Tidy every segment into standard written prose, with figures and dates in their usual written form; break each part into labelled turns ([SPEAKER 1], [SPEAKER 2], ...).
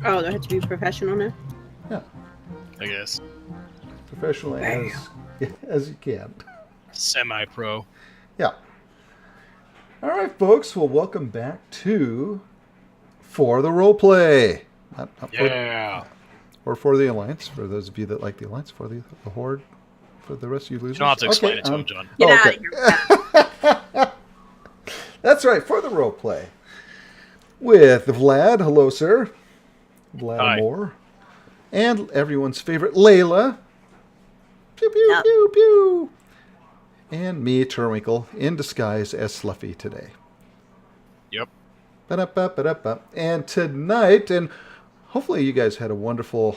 [SPEAKER 1] Oh, they have to be professional now?
[SPEAKER 2] Yeah,
[SPEAKER 3] I guess.
[SPEAKER 2] professional as you can.
[SPEAKER 3] Semi-pro.
[SPEAKER 2] Yeah. All right, folks. Well, welcome back to For the Roleplay. Not for,
[SPEAKER 3] Yeah.
[SPEAKER 2] yeah, or for the Alliance. For those of you that like the Alliance, for the Horde. For the rest of you
[SPEAKER 3] You don't have
[SPEAKER 2] losers.
[SPEAKER 3] to explain
[SPEAKER 2] Okay.
[SPEAKER 3] it to him, John.
[SPEAKER 1] Get out
[SPEAKER 2] Okay.
[SPEAKER 1] of here with that.
[SPEAKER 2] That's right. For the Roleplay with Vlad. Hello, sir.
[SPEAKER 3] Hi.
[SPEAKER 2] Vladimir. And everyone's favorite Layla. Pew pew
[SPEAKER 1] Yep.
[SPEAKER 2] pew pew. And me, Terwinkle, in disguise as Sluffy today.
[SPEAKER 3] Yep.
[SPEAKER 2] Ba-da-ba-ba-da-ba. And tonight, and hopefully you guys had a wonderful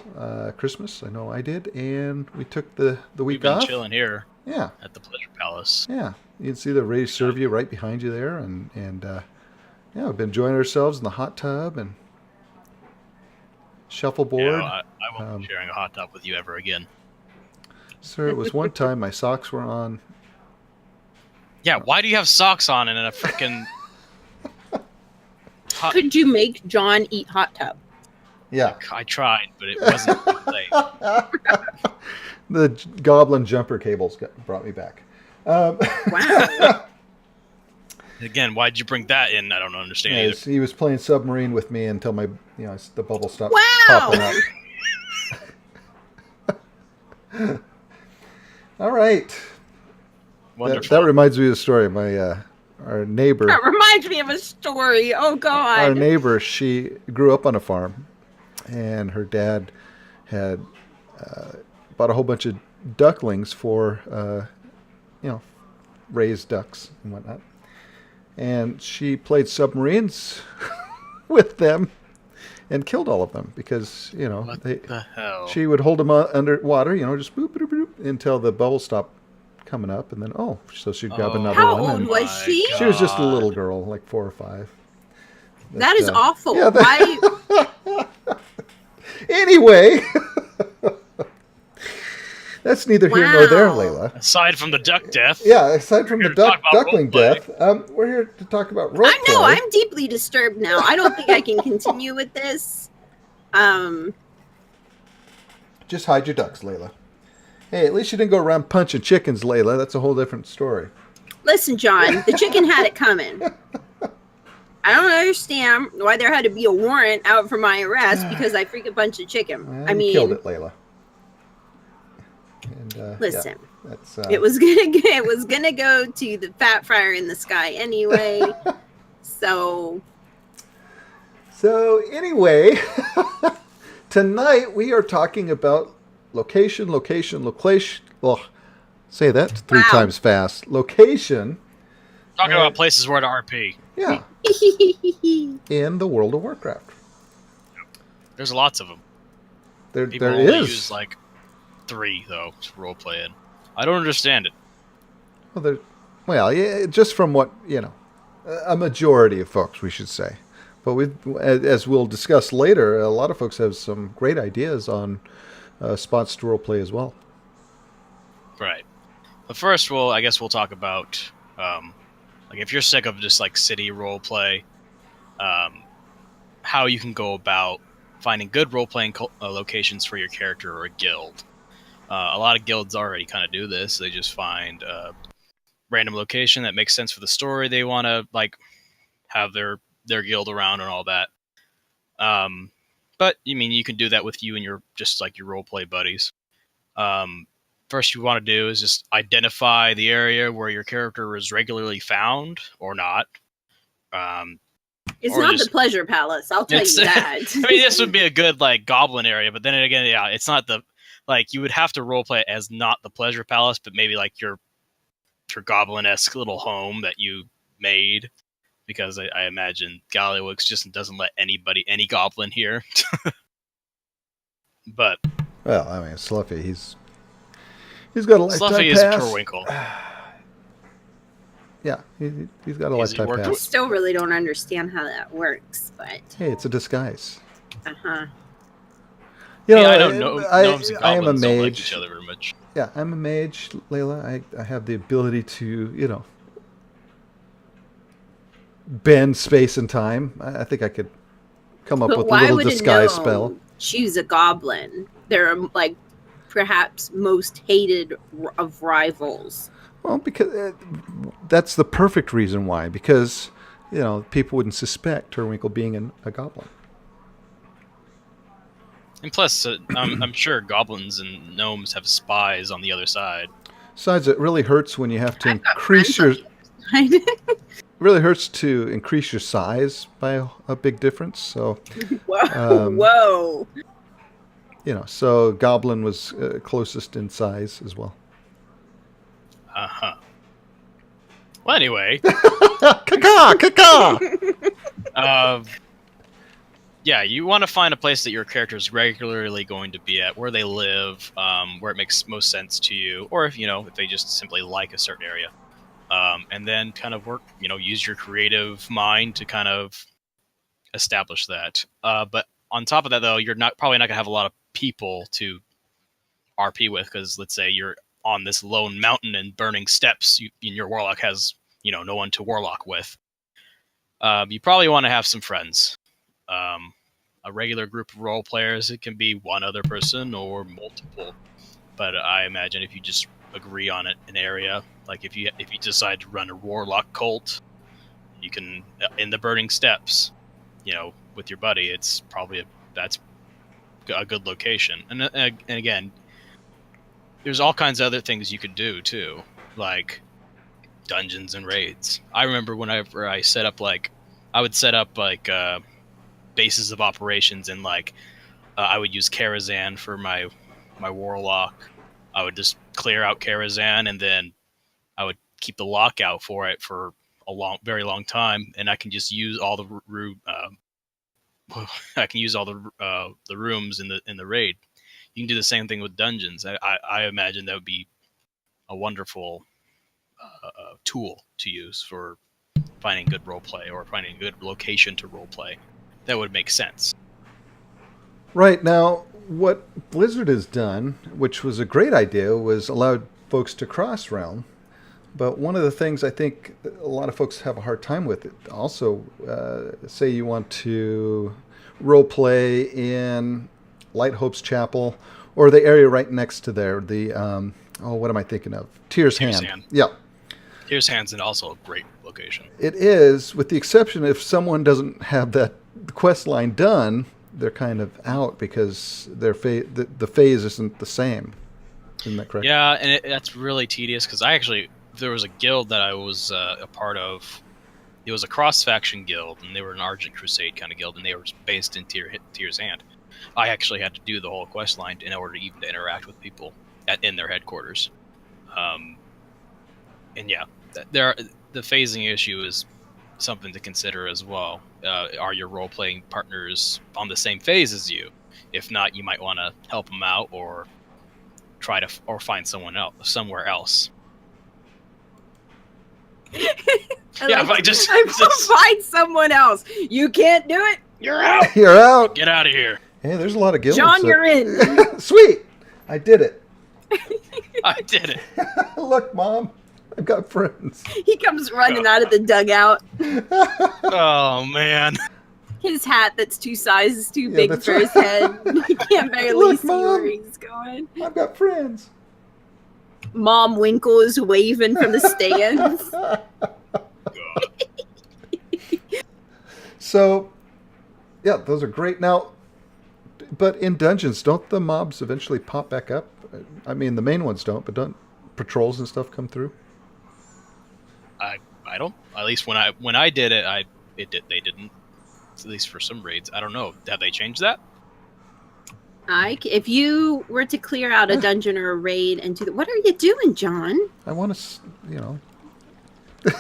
[SPEAKER 2] Christmas. I know I did. And we took the
[SPEAKER 3] We've
[SPEAKER 2] week
[SPEAKER 3] been
[SPEAKER 2] off.
[SPEAKER 3] chilling here
[SPEAKER 2] Yeah,
[SPEAKER 3] at the Pleasure Palace.
[SPEAKER 2] yeah. You can see the ready to serve you right behind you there. And yeah, we've been enjoying ourselves in the hot tub and shuffleboard.
[SPEAKER 3] I won't be sharing a hot tub with you ever again.
[SPEAKER 2] Sir, it was one time my socks were on.
[SPEAKER 3] Yeah, why do you have socks on and a freaking hot...
[SPEAKER 1] Could you make John eat hot tub?
[SPEAKER 2] Yeah.
[SPEAKER 3] I tried, but it wasn't late.
[SPEAKER 2] The goblin jumper cables brought me back.
[SPEAKER 1] Wow.
[SPEAKER 3] Again, why'd you bring that in? I don't understand either.
[SPEAKER 2] He was playing submarine with me until the bubble stopped
[SPEAKER 1] Wow.
[SPEAKER 2] popping up. All right.
[SPEAKER 3] Wonderful.
[SPEAKER 2] That reminds me of a story. Our neighbor.
[SPEAKER 1] That reminds me of a story. Oh, God.
[SPEAKER 2] Our neighbor, she grew up on a farm, and her dad had bought a whole bunch of ducklings for, raised ducks and whatnot. And she played submarines with them and killed all of them because,
[SPEAKER 3] What the hell?
[SPEAKER 2] she would hold them underwater, just boop, boop, boop, until the bubbles stopped coming up. And then, so she'd grab another
[SPEAKER 1] How
[SPEAKER 2] one.
[SPEAKER 1] old
[SPEAKER 2] And
[SPEAKER 1] was she?
[SPEAKER 2] she was just a little girl, like 4 or 5.
[SPEAKER 1] That is awful.
[SPEAKER 2] yeah,
[SPEAKER 1] Why?
[SPEAKER 2] Anyway, that's neither here nor there, Layla.
[SPEAKER 3] Aside from the duck death.
[SPEAKER 2] Yeah, aside from the
[SPEAKER 3] We're here to talk about
[SPEAKER 2] duckling
[SPEAKER 3] roleplay.
[SPEAKER 2] death, we're here to talk about roleplay.
[SPEAKER 1] I know. I'm deeply disturbed now. I don't think I can continue with this.
[SPEAKER 2] Just hide your ducks, Layla. Hey, at least you didn't go around punching chickens, Layla. That's a whole different story.
[SPEAKER 1] Listen, John, the chicken had it coming. I don't understand why there had to be a warrant out for my arrest because I freaking punched a chicken.
[SPEAKER 2] Well,
[SPEAKER 1] I
[SPEAKER 2] you
[SPEAKER 1] mean,
[SPEAKER 2] killed it, Layla. And,
[SPEAKER 1] listen,
[SPEAKER 2] yeah, that's,
[SPEAKER 1] it was gonna go to the fat fryer in the sky anyway. So
[SPEAKER 2] anyway, tonight we are talking about location. Oh, say that 3 times fast. Location.
[SPEAKER 3] Talking about places where to RP.
[SPEAKER 2] Yeah, in the World of Warcraft.
[SPEAKER 3] There's lots of them. People
[SPEAKER 2] There
[SPEAKER 3] only
[SPEAKER 2] is.
[SPEAKER 3] use like 3 though to roleplay in. I don't understand it.
[SPEAKER 2] Well, yeah, just from what a majority of folks, we should say. But as we'll discuss later, a lot of folks have some great ideas on spots to roleplay as well.
[SPEAKER 3] Right. But first, I guess we'll talk about like if you're sick of just like city roleplay, how you can go about finding good role-playing locations for your character or a guild. A lot of guilds already kind of do this. They just find a random location that makes sense for the story they want to like have their guild around and all that. But you can do that with you and your role-play buddies. First you want to do is just identify the area where your character is regularly found or not.
[SPEAKER 1] it's
[SPEAKER 3] Or
[SPEAKER 1] not
[SPEAKER 3] just-
[SPEAKER 1] the pleasure palace. I'll tell you that.
[SPEAKER 3] This would be a good like goblin area, but then again, yeah, it's not the you would have to roleplay it as not the pleasure palace, but maybe like your goblin-esque little home that you made, because I imagine Gallywix just doesn't let any goblin here. But
[SPEAKER 2] Well, I mean, Sluffy, he's got a lifetime
[SPEAKER 3] Sluffy is
[SPEAKER 2] pass.
[SPEAKER 3] Terwinkle.
[SPEAKER 2] Yeah, he's got a
[SPEAKER 3] He's
[SPEAKER 2] lifetime
[SPEAKER 3] worked
[SPEAKER 1] I
[SPEAKER 2] pass.
[SPEAKER 1] still really don't understand how that works, but
[SPEAKER 2] Hey, it's a disguise.
[SPEAKER 1] uh-huh.
[SPEAKER 3] I don't know. Gnomes and
[SPEAKER 2] I am a
[SPEAKER 3] goblins don't like
[SPEAKER 2] mage.
[SPEAKER 3] each other very much.
[SPEAKER 2] Yeah, I'm a mage, Layla. I have the ability to, bend space and time. I think I could come up
[SPEAKER 1] But
[SPEAKER 2] with a
[SPEAKER 1] why
[SPEAKER 2] little
[SPEAKER 1] would a
[SPEAKER 2] disguise
[SPEAKER 1] gnome
[SPEAKER 2] spell.
[SPEAKER 1] choose a goblin? They're like perhaps most hated of rivals.
[SPEAKER 2] Well, because that's the perfect reason why. Because, people wouldn't suspect Terwinkle being a goblin.
[SPEAKER 3] And plus, I'm sure goblins and gnomes have spies on the other side.
[SPEAKER 2] Besides, it really hurts when you have to
[SPEAKER 1] I've got
[SPEAKER 2] increase
[SPEAKER 1] friends
[SPEAKER 2] your.
[SPEAKER 1] on the other side.
[SPEAKER 2] Really hurts to increase your size by a big difference. So,
[SPEAKER 1] Whoa, whoa.
[SPEAKER 2] So goblin was closest in size as well.
[SPEAKER 3] Uh-huh. Well, anyway.
[SPEAKER 2] Caca!
[SPEAKER 3] Yeah, you want to find a place that your character is regularly going to be at, where they live, where it makes most sense to you, or if they just simply like a certain area. And then kind of work, use your creative mind to kind of establish that. But on top of that, though, you're probably not going to have a lot of people to RP with, because let's say you're on this lone mountain and burning steps, and your warlock has, no one to warlock with. You probably want to have some friends. A regular group of role players, it can be one other person or multiple. But I imagine if you just agree on an area, like if you decide to run a warlock cult, you can in the burning steps, with your buddy. It's probably that's a good location. And again, there's all kinds of other things you could do too, like dungeons and raids. I remember whenever I set up I would set up bases of operations, and I would use Karazhan for my warlock. I would just clear out Karazhan, and then I would keep the lockout for it for a very long time, and I can just use all the the rooms in the raid. You can do the same thing with dungeons. I imagine that would be a wonderful tool to use for finding good roleplay, or finding a good location to roleplay. That would make sense.
[SPEAKER 2] Right. Now, what Blizzard has done, which was a great idea, was allowed folks to cross realm. But one of the things I think a lot of folks have a hard time with it also, say you want to roleplay in Light Hope's Chapel, or the area right next to there, what am I thinking of? Tear's Hand. Yeah.
[SPEAKER 3] Tear's Hand's also a great location.
[SPEAKER 2] It is, with the exception if someone doesn't have that quest line done, they're kind of out because the phase isn't the same. Isn't that correct?
[SPEAKER 3] Yeah, and that's really tedious, because there was a guild that I was a part of. It was a cross-faction guild, and they were an Argent Crusade kind of guild, and they were based in Tear's Hand. I actually had to do the whole quest line in order to interact with people in their headquarters. And yeah, the phasing issue is something to consider as well. Are your role-playing partners on the same phase as you? If not, you might want to help them out, or try to find somewhere else.
[SPEAKER 1] I find someone else. You can't do it.
[SPEAKER 3] You're out.
[SPEAKER 2] You're out.
[SPEAKER 3] Get out of here.
[SPEAKER 2] Hey, there's a lot of guilds.
[SPEAKER 1] John, you're in.
[SPEAKER 2] Sweet. I did it.
[SPEAKER 3] I did it.
[SPEAKER 2] Look, Mom. I've got friends.
[SPEAKER 1] He comes running out of the dugout.
[SPEAKER 3] Oh, man.
[SPEAKER 1] His hat that's 2 sizes too big for his head. He can't barely see where he's going.
[SPEAKER 2] I've got friends.
[SPEAKER 1] Mom Winkle is waving from the stands.
[SPEAKER 2] So, yeah, those are great. Now, but in dungeons, don't the mobs eventually pop back up? I mean, the main ones don't, but don't patrols and stuff come through?
[SPEAKER 3] I don't. At least when I did it, they didn't. At least for some raids, I don't know. Have they changed that?
[SPEAKER 1] If you were to clear out a dungeon or a raid and what are you doing, John?
[SPEAKER 2] I want to,
[SPEAKER 1] Are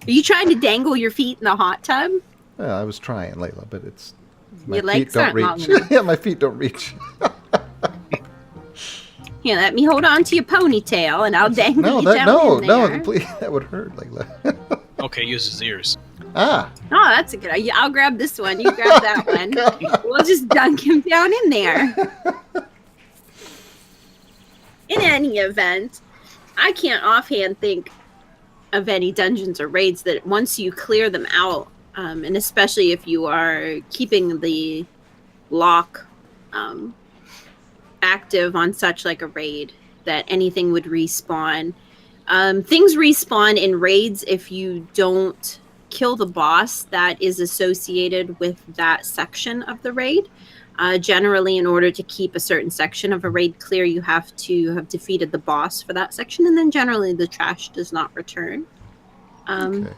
[SPEAKER 1] you trying to dangle your feet in the hot tub?
[SPEAKER 2] Yeah, I was trying, Layla, but
[SPEAKER 1] Your legs aren't long
[SPEAKER 2] reach.
[SPEAKER 1] enough.
[SPEAKER 2] Yeah, my feet don't reach.
[SPEAKER 1] Here, let me hold on to your ponytail, and I'll dangle you down in there.
[SPEAKER 2] No, please, that would hurt, Layla.
[SPEAKER 3] Okay, use his ears.
[SPEAKER 2] Ah.
[SPEAKER 1] Oh, that's a good idea. I'll grab this one. You grab that one. We'll just dunk him down in there. In any event, I can't offhand think of any dungeons or raids that once you clear them out, And especially if you are keeping the lock active on such like a raid, that anything would respawn. Things respawn in raids if you don't kill the boss that is associated with that section of the raid. Generally, in order to keep a certain section of a raid clear, you have to have defeated the boss for that section, and then generally the trash does not return.
[SPEAKER 2] Okay.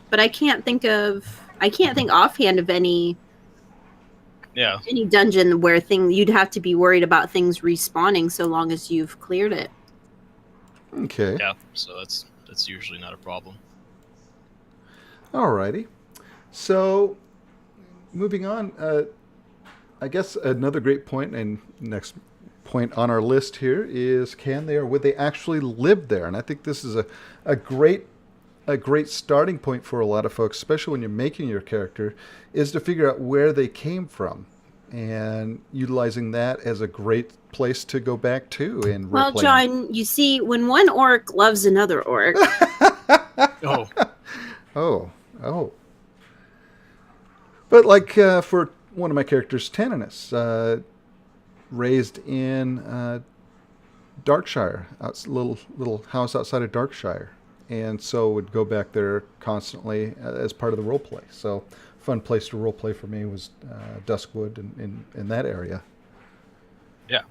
[SPEAKER 1] But I can't think offhand of any dungeon where you'd have to be worried about things respawning so long as you've cleared it.
[SPEAKER 2] Okay.
[SPEAKER 3] Yeah, so that's usually not a problem.
[SPEAKER 2] Alrighty. So, moving on, I guess another great point and next point on our list here is would they actually live there? And I think this is a great starting point for a lot of folks, especially when you're making your character, is to figure out where they came from and utilizing that as a great place to go back to in
[SPEAKER 1] Well,
[SPEAKER 2] role-playing.
[SPEAKER 1] John, you see, when one orc loves another orc.
[SPEAKER 2] Oh. But like for one of my characters, Tanninus, raised in Darkshire, little house outside of Darkshire, and so would go back there constantly as part of the role play. So, fun place to role play for me was Duskwood in that area.
[SPEAKER 3] Yeah.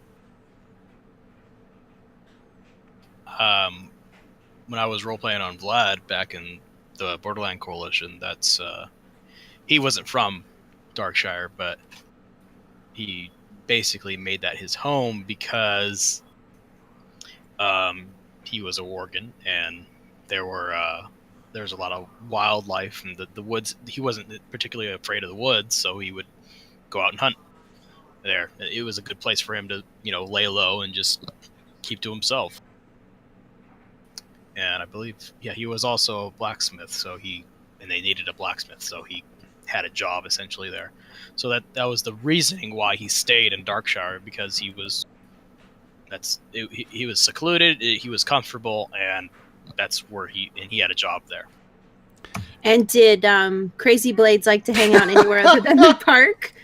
[SPEAKER 3] When I was role playing on Vlad back in the Borderland Coalition, that's he wasn't from Darkshire, but he basically made that his home because he was a Worgen, and there's a lot of wildlife in the woods. He wasn't particularly afraid of the woods, so he would go out and hunt there. It was a good place for him to, lay low and just keep to himself. And I believe, he was also a blacksmith, and they needed a blacksmith, so he had a job essentially there. So that was the reasoning why he stayed in Darkshire, because he was secluded, he was comfortable, and that's where he had a job there.
[SPEAKER 1] And did Crazy Blades like to hang out anywhere other than the park?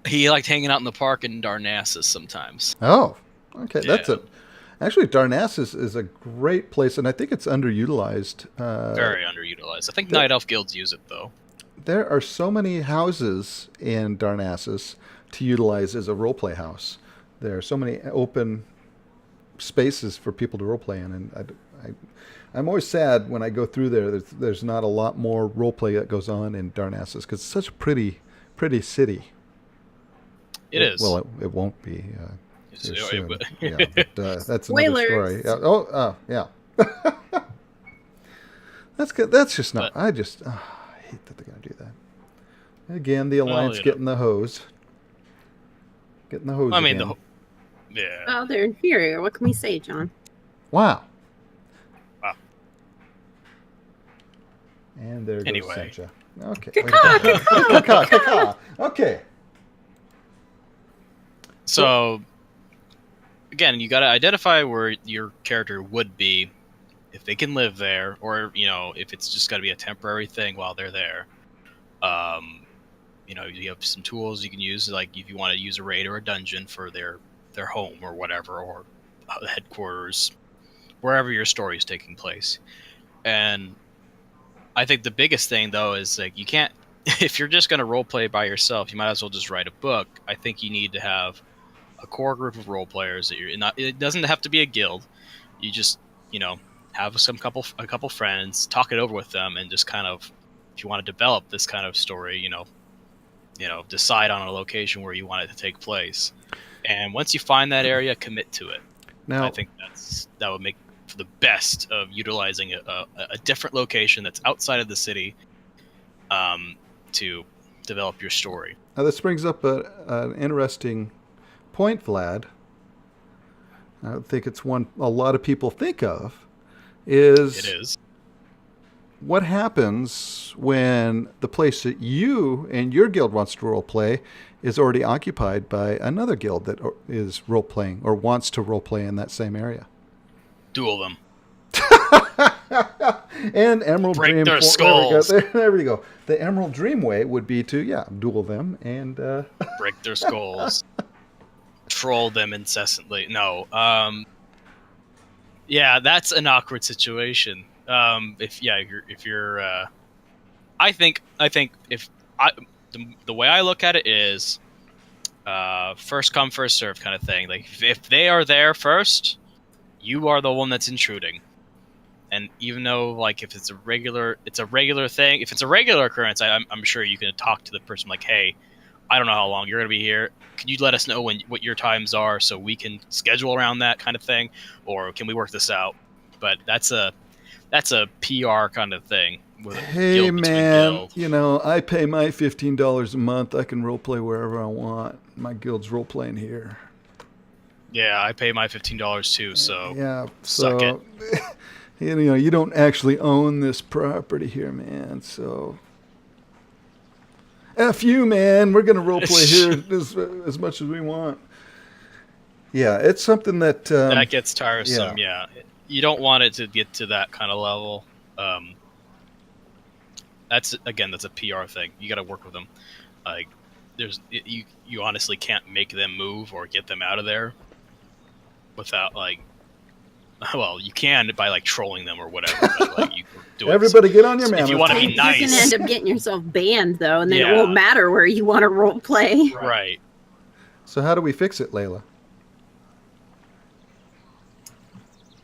[SPEAKER 3] He liked hanging out in the park in Darnassus sometimes.
[SPEAKER 2] Oh, okay.
[SPEAKER 3] Yeah.
[SPEAKER 2] Actually, Darnassus is a great place, and I think it's underutilized.
[SPEAKER 3] Very underutilized. I think Night Elf guilds use it, though.
[SPEAKER 2] There are so many houses in Darnassus to utilize as a roleplay house. There are so many open spaces for people to roleplay in, and I'm always sad when I go through there. There's not a lot more roleplay that goes on in Darnassus because it's such a pretty city.
[SPEAKER 3] It is.
[SPEAKER 2] Well, it won't be. Soon. Yeah, but that's
[SPEAKER 1] Spoilers.
[SPEAKER 2] another story. Yeah. That's good. That's just not. I hate that they're gonna do that. Again, the Alliance getting the hose. Getting the hose. Again.
[SPEAKER 3] Yeah.
[SPEAKER 1] Oh, they're inferior. What can we say, John?
[SPEAKER 2] Wow. And there goes
[SPEAKER 3] Anyway.
[SPEAKER 2] Sencha. Okay.
[SPEAKER 1] Caw.
[SPEAKER 2] Okay.
[SPEAKER 3] So, again, you got to identify where your character would be, if they can live there, or if it's just got to be a temporary thing while they're there. You have some tools you can use, like if you want to use a raid or a dungeon for their home or whatever, or headquarters, wherever your story is taking place. And I think the biggest thing, though, is like you can't. If you're just going to role play by yourself, you might as well just write a book. I think you need to have a core group of role players that you're not. It doesn't have to be a guild. You just have a couple friends, talk it over with them, and just kind of, if you want to develop this kind of story, decide on a location where you want it to take place. And once you find that area, commit to it.
[SPEAKER 2] Now,
[SPEAKER 3] I think that would make for the best of utilizing a different location that's outside of the city to develop your story.
[SPEAKER 2] Now this brings up an interesting point, Vlad. I think it's one a lot of people think of.
[SPEAKER 3] It is.
[SPEAKER 2] What happens when the place that you and your guild wants to role play is already occupied by another guild that is role playing or wants to role play in that same area?
[SPEAKER 3] Duel them.
[SPEAKER 2] And Emerald
[SPEAKER 3] Break
[SPEAKER 2] Dream.
[SPEAKER 3] their
[SPEAKER 2] There we go.
[SPEAKER 3] skulls.
[SPEAKER 2] There we go. The Emerald Dream way would be to duel them and.
[SPEAKER 3] Break their skulls. Troll them incessantly. No. Yeah, that's an awkward situation. If you're I think if I the way I look at it is first come first serve kind of thing. Like if they are there first, you are the one that's intruding. And even though like if it's a regular thing. If it's a regular occurrence, I'm sure you can talk to the person like, hey, I don't know how long you're going to be here. Can you let us know what your times are so we can schedule around that kind of thing, or can we work this out? But that's a PR kind of thing with a
[SPEAKER 2] Hey
[SPEAKER 3] guild between
[SPEAKER 2] man,
[SPEAKER 3] guild.
[SPEAKER 2] I pay my $15 a month. I can roleplay wherever I want. My guild's roleplaying here.
[SPEAKER 3] Yeah, I pay my $15 too, so
[SPEAKER 2] Yeah,
[SPEAKER 3] suck it.
[SPEAKER 2] so you don't actually own this property here, man. So F you, man. We're gonna roleplay here as much as we want. Yeah, it's something that
[SPEAKER 3] That gets tiresome. Yeah, you don't want it to get to that kind of level. That's a PR thing. You got to work with them. Like, you honestly can't make them move or get them out of there without like. Well, you can by like trolling them or whatever. But, like, you do it.
[SPEAKER 2] Everybody get on your
[SPEAKER 3] So
[SPEAKER 2] mammoth.
[SPEAKER 3] if you want to be
[SPEAKER 1] You're going to
[SPEAKER 3] nice,
[SPEAKER 1] end up getting yourself banned, though, and then
[SPEAKER 3] Yeah.
[SPEAKER 1] it won't matter where you want to role play.
[SPEAKER 3] right?
[SPEAKER 2] So how do we fix it, Layla?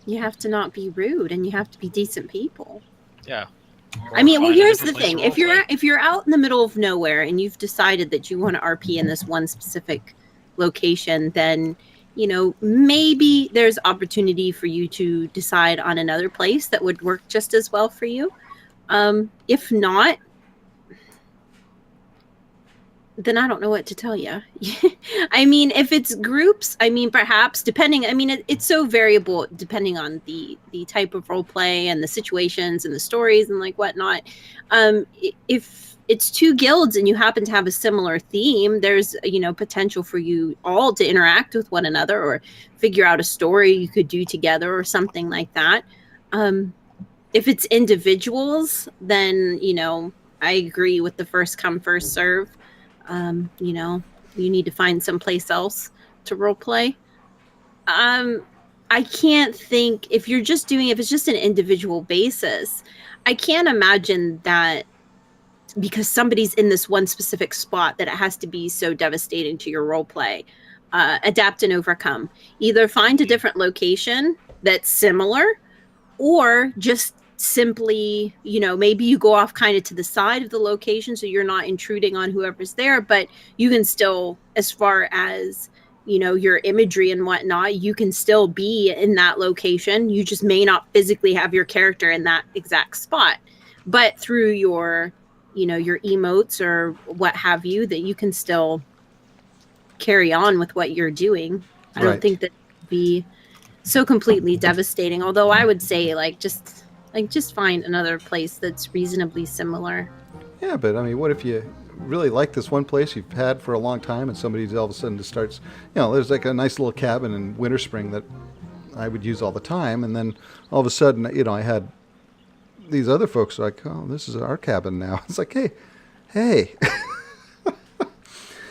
[SPEAKER 1] You have to not be rude, and you have to be decent people.
[SPEAKER 3] Yeah.
[SPEAKER 1] I mean, well,
[SPEAKER 3] Find a
[SPEAKER 1] here's the
[SPEAKER 3] different place
[SPEAKER 1] thing:
[SPEAKER 3] to roleplay.
[SPEAKER 1] if you're out in the middle of nowhere and you've decided that you want to RP in this one specific location, then maybe there's opportunity for you to decide on another place that would work just as well for you. If not, then I don't know what to tell you. I mean, if it's groups, I mean, perhaps depending. I mean, it's so variable depending on the type of role play and the situations and the stories and like whatnot. If it's two guilds and you happen to have a similar theme, there's potential for you all to interact with one another or figure out a story you could do together or something like that. If it's individuals, then I agree with the first come first serve. You need to find someplace else to role play. I can't think if it's just an individual basis. I can't imagine that because somebody's in this one specific spot that it has to be so devastating to your role play. Adapt and overcome. Either find a different location that's similar, or just simply, maybe you go off kind of to the side of the location so you're not intruding on whoever's there, but you can still, as far as your imagery and whatnot, you can still be in that location. You just may not physically have your character in that exact spot, but through your your emotes or what have you, that you can still carry on with what you're doing. I don't think that would be so completely devastating, although I would say just find another place that's reasonably similar.
[SPEAKER 2] Yeah, but I mean, what if you really like this one place you've had for a long time and somebody all of a sudden just starts, there's like a nice little cabin in Winter Spring that I would use all the time, and then all of a sudden, I had these other folks like, oh, this is our cabin now. It's like, hey.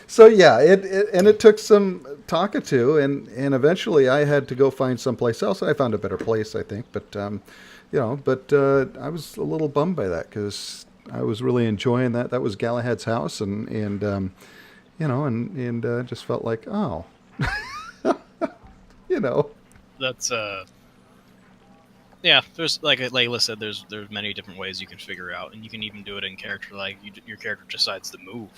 [SPEAKER 2] So yeah, it took some talking to, and eventually I had to go find someplace else. I found a better place, I think, but I was a little bummed by that because I was really enjoying that. That was Galahad's house, and just felt like, oh,
[SPEAKER 3] That's yeah. There's like Layla said, there's many different ways you can figure out, and you can even do it in character. Like your character decides to move.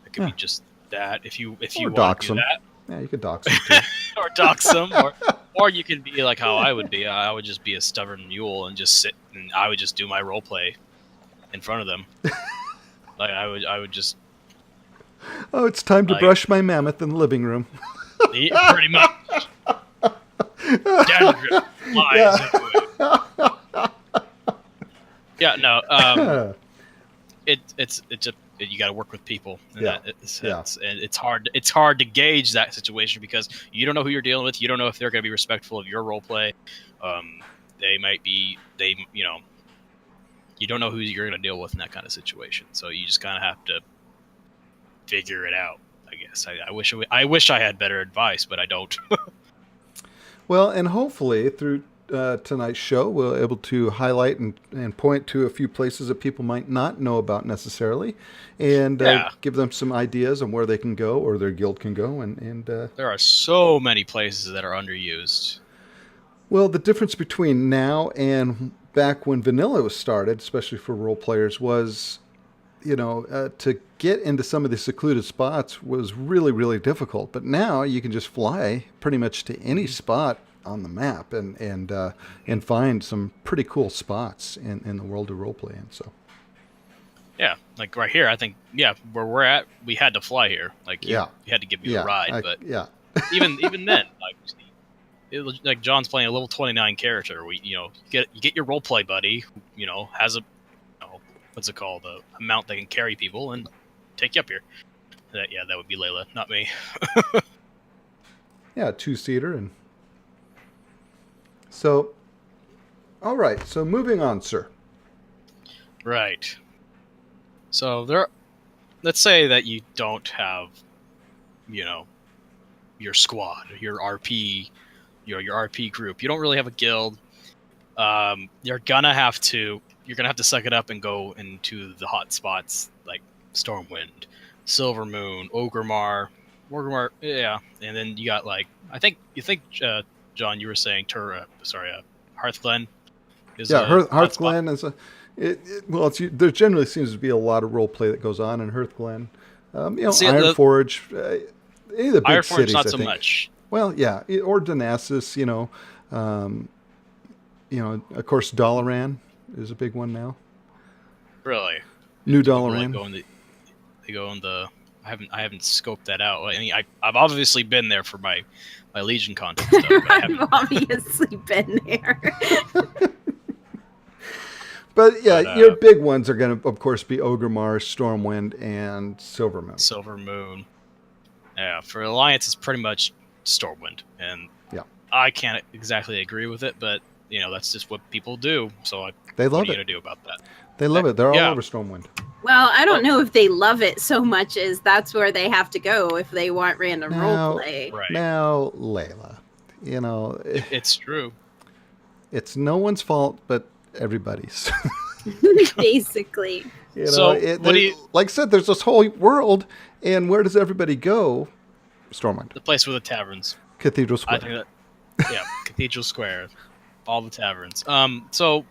[SPEAKER 3] It could be just that if you
[SPEAKER 2] or
[SPEAKER 3] want
[SPEAKER 2] dox
[SPEAKER 3] to do
[SPEAKER 2] them.
[SPEAKER 3] that,
[SPEAKER 2] Yeah, you could dox them too.
[SPEAKER 3] or dox them, or you can be like how I would be. I would just be a stubborn mule and just sit, and I would just do my role play in front of them. Like I would just.
[SPEAKER 2] Oh, it's time to brush my mammoth in the living room.
[SPEAKER 3] Pretty much. Dandruff flies everywhere. Yeah, no. It's you got to work with people. And and it's hard. It's hard to gauge that situation because you don't know who you're dealing with. You don't know if they're going to be respectful of your role play. they might be you don't know who you're going to deal with in that kind of situation. So you just kind of have to figure it out. I guess I wish I had better advice, but I don't.
[SPEAKER 2] Well, and hopefully through tonight's show, we'll able to highlight and point to a few places that people might not know about necessarily, and
[SPEAKER 3] Yeah.
[SPEAKER 2] give them some ideas on where they can go or their guild can go. And
[SPEAKER 3] There are so many places that are underused.
[SPEAKER 2] well, the difference between now and back when vanilla was started, especially for role players, was to get into some of the secluded spots was really, really difficult. But now you can just fly pretty much to any spot on the map and find some pretty cool spots in the world of role playing. So
[SPEAKER 3] Yeah, like right here, I think where we're at, we had to fly here. Like you had to give me a ride, but even then, like it was like John's playing a level 29 character. You get your roleplay buddy who has a what's it called, a mount that can carry people and take you up here. That would be Layla, not me.
[SPEAKER 2] Yeah, 2-seater. And so, all right. So moving on, sir.
[SPEAKER 3] Right. So let's say that you don't have, your squad, your RP, your RP group. You don't really have a guild. You're gonna have to suck it up and go into the hot spots like Stormwind, Silvermoon, Orgrimmar, yeah, and then you got John, you were saying Hearthglen is
[SPEAKER 2] Hearthglen is there generally seems to be a lot of role play that goes on in Hearthglen. Ironforge, any of the big
[SPEAKER 3] Ironforge
[SPEAKER 2] cities,
[SPEAKER 3] not
[SPEAKER 2] I
[SPEAKER 3] so
[SPEAKER 2] think.
[SPEAKER 3] much.
[SPEAKER 2] Well, yeah, or Danasis, of course, Dalaran is a big one now.
[SPEAKER 3] Really,
[SPEAKER 2] New
[SPEAKER 3] people
[SPEAKER 2] Dalaran.
[SPEAKER 3] They go in the. I haven't scoped that out. I mean, I've obviously been there for my Legion content stuff. But
[SPEAKER 1] I've obviously been there.
[SPEAKER 2] But your big ones are going to, of course, be Orgrimmar, Stormwind, and Silvermoon.
[SPEAKER 3] Silvermoon. Yeah, for Alliance, it's pretty much Stormwind, and I can't exactly agree with it, but that's just what people do. So
[SPEAKER 2] they love
[SPEAKER 3] what are you
[SPEAKER 2] it.
[SPEAKER 3] gonna do about that?
[SPEAKER 2] They love it. They're all over Stormwind.
[SPEAKER 1] Well, I don't know if they love it so much as that's where they have to go if they want random roleplay.
[SPEAKER 3] Right.
[SPEAKER 2] Now, Layla,
[SPEAKER 3] it's true.
[SPEAKER 2] It's no one's fault but everybody's.
[SPEAKER 1] Basically.
[SPEAKER 2] Like I said, there's this whole world, and where does everybody go? Stormwind.
[SPEAKER 3] The place with the taverns.
[SPEAKER 2] Cathedral Square.
[SPEAKER 3] I think Cathedral Square. All the taverns. So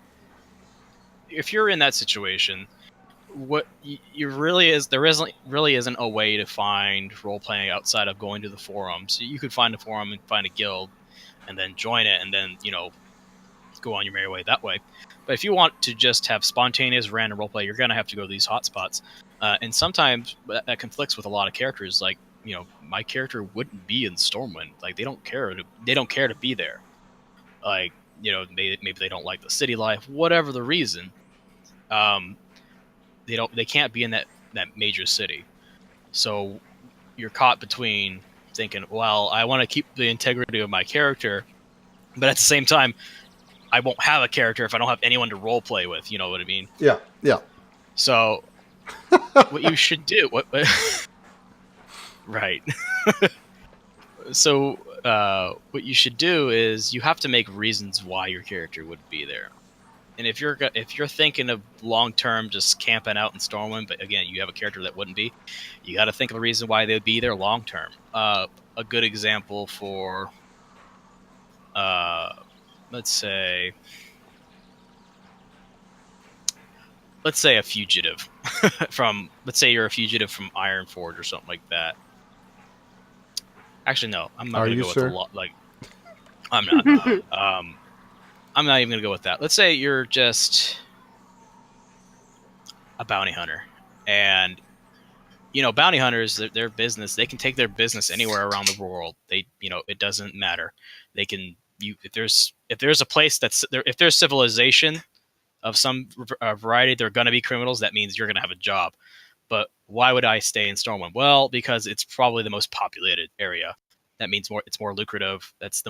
[SPEAKER 3] if you're in that situation, what you really is there isn't a way to find role playing outside of going to the forums. You could find a forum and find a guild, and then join it, and then go on your merry way that way. But if you want to just have spontaneous random roleplay, you're gonna have to go to these hotspots, and sometimes that conflicts with a lot of characters. Like my character wouldn't be in Stormwind. Like they don't care to be there. Like maybe they don't like the city life, whatever the reason. They can't be in that major city. So you're caught between thinking, well, I want to keep the integrity of my character, but at the same time, I won't have a character if I don't have anyone to role play with. You know what I mean?
[SPEAKER 2] Yeah.
[SPEAKER 3] So what you should do, right? So what you should do is you have to make reasons why your character would be there. And if you're thinking of long term just camping out in Stormwind, but again you have a character that wouldn't be, you got to think of a reason why they'd be there long term. A good example for let's say a fugitive let's say you're a fugitive from Ironforge or something like that. Actually, no, I'm not going to go with the law. Like, I'm not. I'm not even going to go with that. Let's say you're just a bounty hunter, and bounty hunters, their business, they can take their business anywhere around the world. They, it doesn't matter. They can if there's a place if there's civilization of some variety, there are going to be criminals. That means you're going to have a job. But why would I stay in Stormwind? Well, because it's probably the most populated area. That means it's more lucrative. It's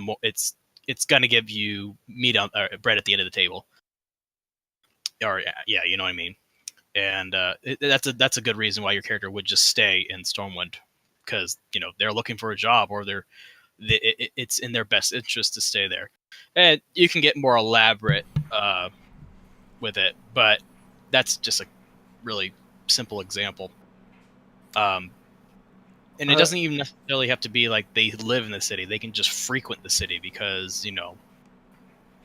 [SPEAKER 3] it's gonna give you meat on bread at the end of the table, or yeah, you know what I mean. And that's a good reason why your character would just stay in Stormwind, because they're looking for a job, or it's in their best interest to stay there. And you can get more elaborate with it, but that's just a really simple example. And it doesn't even necessarily have to be like they live in the city. They can just frequent the city because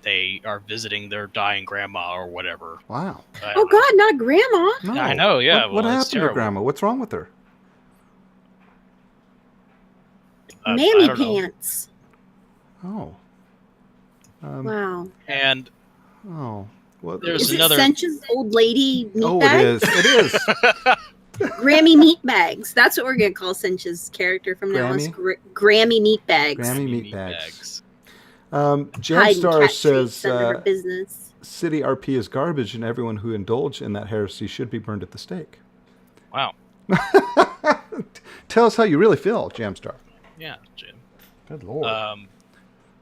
[SPEAKER 3] they are visiting their dying grandma or whatever.
[SPEAKER 2] Wow.
[SPEAKER 1] Oh God, not grandma.
[SPEAKER 2] No.
[SPEAKER 3] I know, yeah.
[SPEAKER 2] What
[SPEAKER 3] well,
[SPEAKER 2] happened to Grandma? What's wrong with her?
[SPEAKER 1] Mammy pants.
[SPEAKER 2] Oh.
[SPEAKER 1] Wow.
[SPEAKER 3] And
[SPEAKER 2] what?
[SPEAKER 3] There's
[SPEAKER 1] is
[SPEAKER 3] another.
[SPEAKER 1] It Sench's old lady meat
[SPEAKER 2] Oh,
[SPEAKER 1] bags?
[SPEAKER 2] it is.
[SPEAKER 1] Grammy meat bags. That's what we're gonna call Sench's character from now on. Grammy meat bags.
[SPEAKER 2] Grammy meat bags.
[SPEAKER 1] Hide and
[SPEAKER 2] Jamstar
[SPEAKER 1] catch
[SPEAKER 2] says
[SPEAKER 1] treats under her business.
[SPEAKER 2] City RP is garbage, and everyone who indulged in that heresy should be burned at the stake.
[SPEAKER 3] Wow.
[SPEAKER 2] Tell us how you really feel, Jamstar.
[SPEAKER 3] Yeah, Jim.
[SPEAKER 2] Good Lord.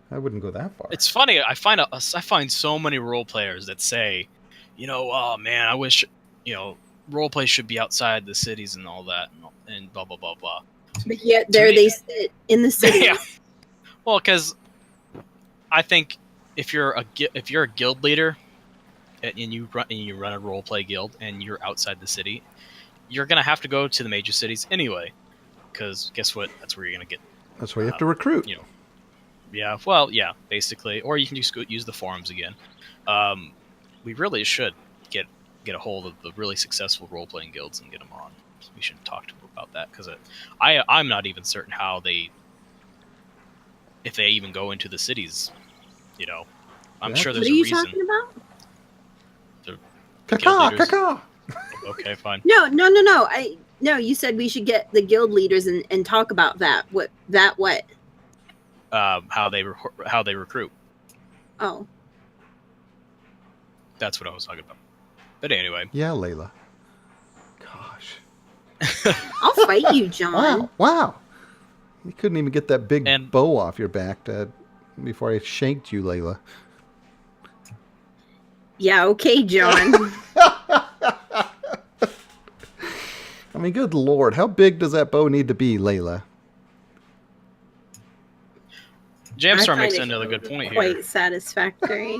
[SPEAKER 2] I wouldn't go that far.
[SPEAKER 3] It's funny. I find so many role players that say, oh man, I wish roleplay should be outside the cities and all that, and blah blah blah blah.
[SPEAKER 1] But yet there they sit in the city.
[SPEAKER 3] Yeah. Well, because I think if you're a guild leader and you run a roleplay guild and you're outside the city, you're gonna have to go to the major cities anyway. Because guess what? That's where you're gonna get.
[SPEAKER 2] That's where you have to recruit.
[SPEAKER 3] Yeah. Well, yeah, basically, or you can just go use the forums again. We really should get a hold of the really successful role playing guilds and get them on. We should talk to them about that because I'm not even certain how if they even go into the cities. I'm sure there's a reason.
[SPEAKER 1] What are you talking about?
[SPEAKER 2] Caca.
[SPEAKER 3] Okay, fine.
[SPEAKER 1] No. No, you said we should get the guild leaders and talk about that. What?
[SPEAKER 3] How they recruit.
[SPEAKER 1] Oh.
[SPEAKER 3] That's what I was talking about. But anyway.
[SPEAKER 2] Yeah, Layla. Gosh.
[SPEAKER 1] I'll fight you, John.
[SPEAKER 2] Wow. You couldn't even get that big bow off your back before I shanked you, Layla.
[SPEAKER 1] Yeah, okay, John.
[SPEAKER 2] I mean, good Lord. How big does that bow need to be, Layla?
[SPEAKER 3] Jamstar makes another good point here.
[SPEAKER 1] Quite satisfactory.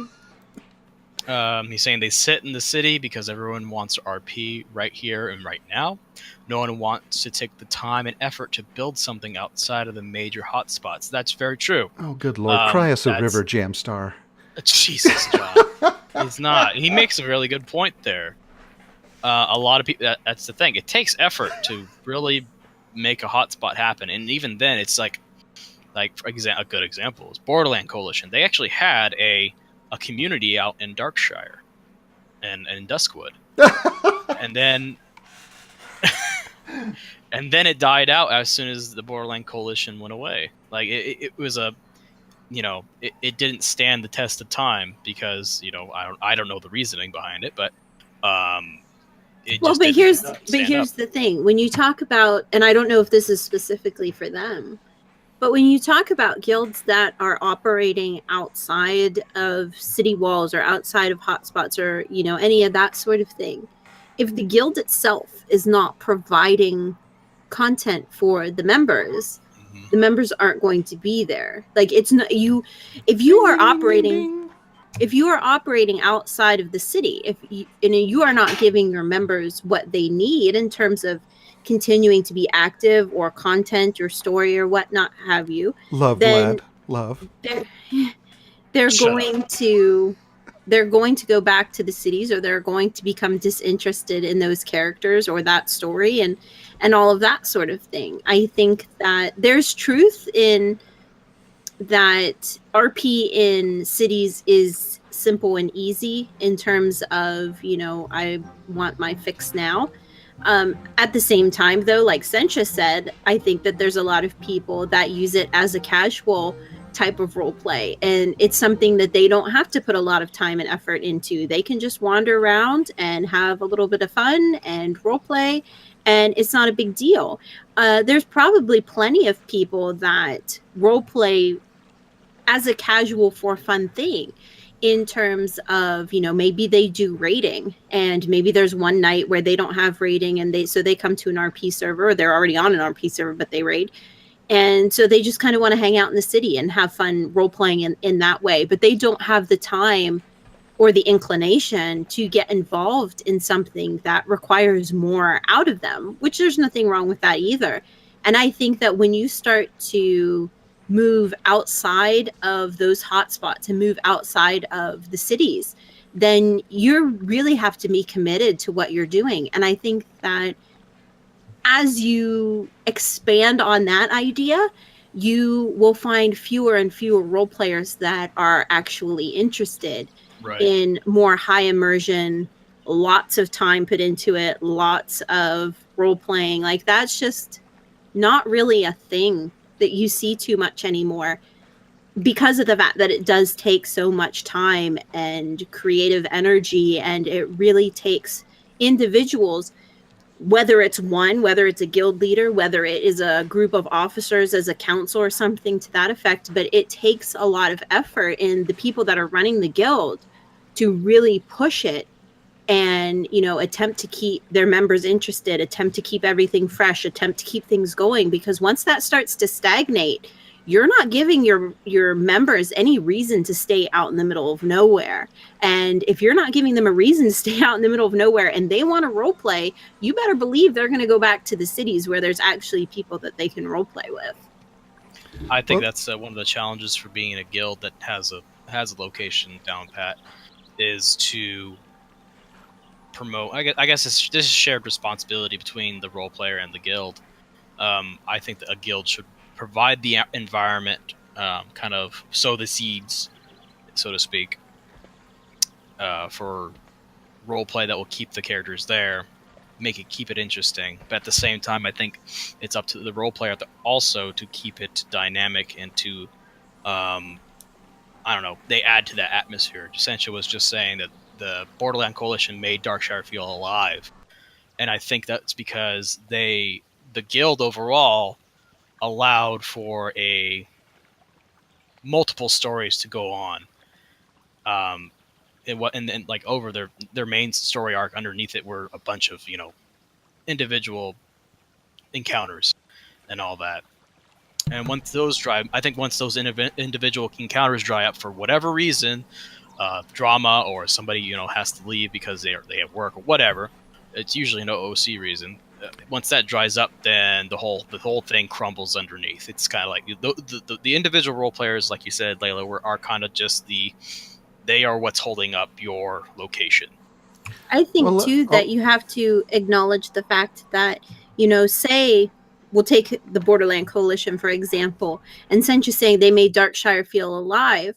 [SPEAKER 3] He's saying they sit in the city because everyone wants to RP right here and right now. No one wants to take the time and effort to build something outside of the major hotspots. That's very true.
[SPEAKER 2] Oh, good Lord. Cry us a river, Jamstar.
[SPEAKER 3] Jesus, John. He's not. He makes a really good point there. A lot of people, that's the thing. It takes effort to really make a hotspot happen. And even then, it's like for example, a good example is Borderland Coalition. They actually had a community out in Darkshire and in Duskwood. and then it died out as soon as the Borderland Coalition went away. Like it was it didn't stand the test of time because I don't know the reasoning behind it, but
[SPEAKER 1] here's the thing. When you talk about, and I don't know if this is specifically for them, but when you talk about guilds that are operating outside of city walls or outside of hotspots or any of that sort of thing, if the guild itself is not providing content for the members, the members aren't going to be there. Like it's not you. If you are operating outside of the city, if you are not giving your members what they need in terms of continuing to be active or content or story or whatnot have you, then
[SPEAKER 2] love.
[SPEAKER 1] They're going to go back to the cities, or they're going to become disinterested in those characters or that story and all of that sort of thing. I think that there's truth in that. RP in cities is simple and easy in terms of, I want my fix now. At the same time, though, like Sencha said, I think that there's a lot of people that use it as a casual type of role play, and it's something that they don't have to put a lot of time and effort into. They can just wander around and have a little bit of fun and role play, and it's not a big deal. There's probably plenty of people that role play as a casual for fun thing, in terms of, you know, maybe they do raiding, and maybe there's one night where they don't have raiding, and they come to an RP server, or they're already on an RP server but they raid, and so they just kind of want to hang out in the city and have fun role playing in that way, but they don't have the time or the inclination to get involved in something that requires more out of them, which there's nothing wrong with that either. And I think that when you start to move outside of those hotspots and move outside of the cities, then you really have to be committed to what you're doing. And I think that as you expand on that idea, you will find fewer and fewer role players that are actually interested
[SPEAKER 3] Right.
[SPEAKER 1] in more high immersion, lots of time put into it, lots of role playing. Like, that's just not really a thing that you see too much anymore, because of the fact that it does take so much time and creative energy, and it really takes individuals, whether it's one, whether it's a guild leader, whether it is a group of officers as a council or something to that effect, but it takes a lot of effort in the people that are running the guild to really push it and, you know, attempt to keep their members interested, attempt to keep everything fresh, attempt to keep things going, because once that starts to stagnate, you're not giving your members any reason to stay out in the middle of nowhere. And if you're not giving them a reason to stay out in the middle of nowhere and they want to role play, you better believe they're going to go back to the cities where there's actually people that they can role play with.
[SPEAKER 3] I think
[SPEAKER 2] Well-
[SPEAKER 3] that's one of the challenges for being in a guild that has a location down pat, is to promote. I guess this is shared responsibility between the role player and the guild. I think that a guild should provide the environment, kind of sow the seeds, so to speak, for role play that will keep the characters there, keep it interesting. But at the same time, I think it's up to the role player also to keep it dynamic and to, I don't know, they add to that atmosphere. Sencha was just saying that the Borderland Coalition made Darkshire feel alive, and I think that's because the guild overall allowed for multiple stories to go on. And like over their main story arc, underneath it were a bunch of, you know, individual encounters and all that. And once those individual encounters dry up for whatever reason, drama, or somebody, you know, has to leave because they have work or whatever, it's usually no OC reason. Once that dries up, then the whole thing crumbles underneath. It's kind of like the individual role players, like you said, Layla, are kind of just they are what's holding up your location.
[SPEAKER 1] I think
[SPEAKER 2] Well,
[SPEAKER 1] too that you have to acknowledge the fact that, you know, say we'll take the Borderland Coalition for example, and since you're saying they made Darkshire feel alive,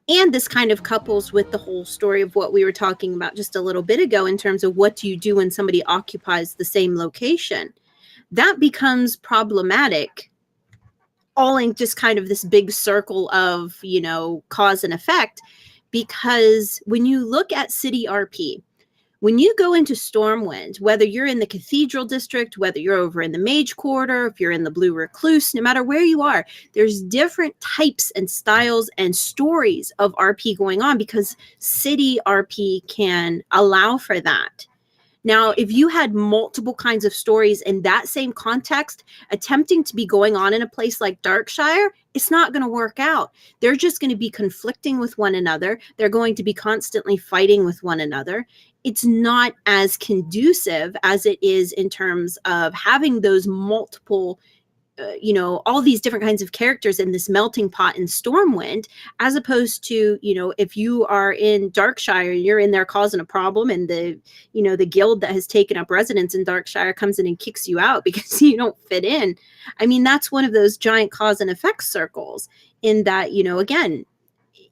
[SPEAKER 1] and this kind of couples with the whole story of what we were talking about just a little bit ago in terms of what do you do when somebody occupies the same location, that becomes problematic, all in just kind of this big circle of, you know, cause and effect. Because when you look at city RP, when you go into Stormwind, whether you're in the Cathedral District, whether you're over in the Mage Quarter, if you're in the Blue Recluse, no matter where you are, there's different types and styles and stories of RP going on, because city RP can allow for that. Now, if you had multiple kinds of stories in that same context, attempting to be going on in a place like Darkshire, it's not going to work out. They're just going to be conflicting with one another. They're going to be constantly fighting with one another. It's not as conducive as it is in terms of having those multiple, you know, all these different kinds of characters in this melting pot in Stormwind, as opposed to, you know, if you are in Darkshire, you're in there causing a problem, and the, you know, the guild that has taken up residence in Darkshire comes in and kicks you out because you don't fit in. I mean, that's one of those giant cause and effect circles, in that, you know, again,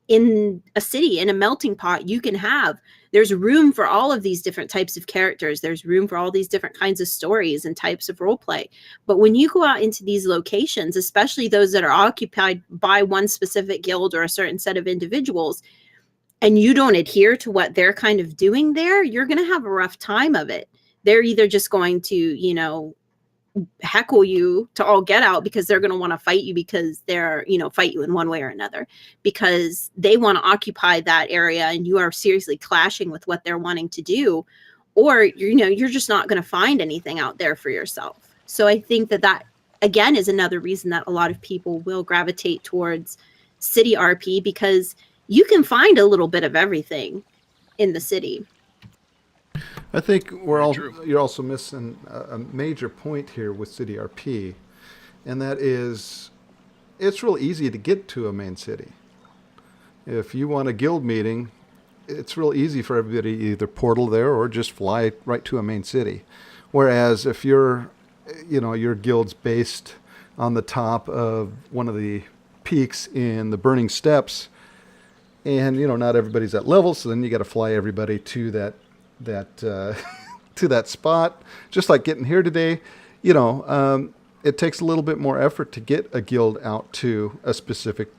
[SPEAKER 1] in a city, in a melting pot, you can have, there's room for all of these different types of characters, there's room for all these different kinds of stories and types of role play. But when you go out into these locations, especially those that are occupied by one specific guild or a certain set of individuals, and you don't adhere to what they're kind of doing there, you're going to have a rough time of it. They're either just going to, you know, heckle you to all get out because they're going to want to fight you because they're, fight you in one way or another because they want to occupy that area and you are seriously clashing with what they're wanting to do. Or, you're just not going to find anything out there for yourself. So I think that again is another reason that a lot of people will gravitate towards city RP because you can find a little bit of everything in the city.
[SPEAKER 2] I think
[SPEAKER 3] Very true.
[SPEAKER 2] you're also missing a major point here with City RP, and that is it's real easy to get to a main city. If you want a guild meeting, it's real easy for everybody to either portal there or just fly right to a main city. Whereas if your guild's based on the top of one of the peaks in the Burning Steps, and not everybody's at level, so then you got to fly everybody to that to that spot. Just like getting here today, it takes a little bit more effort to get a guild out to a specific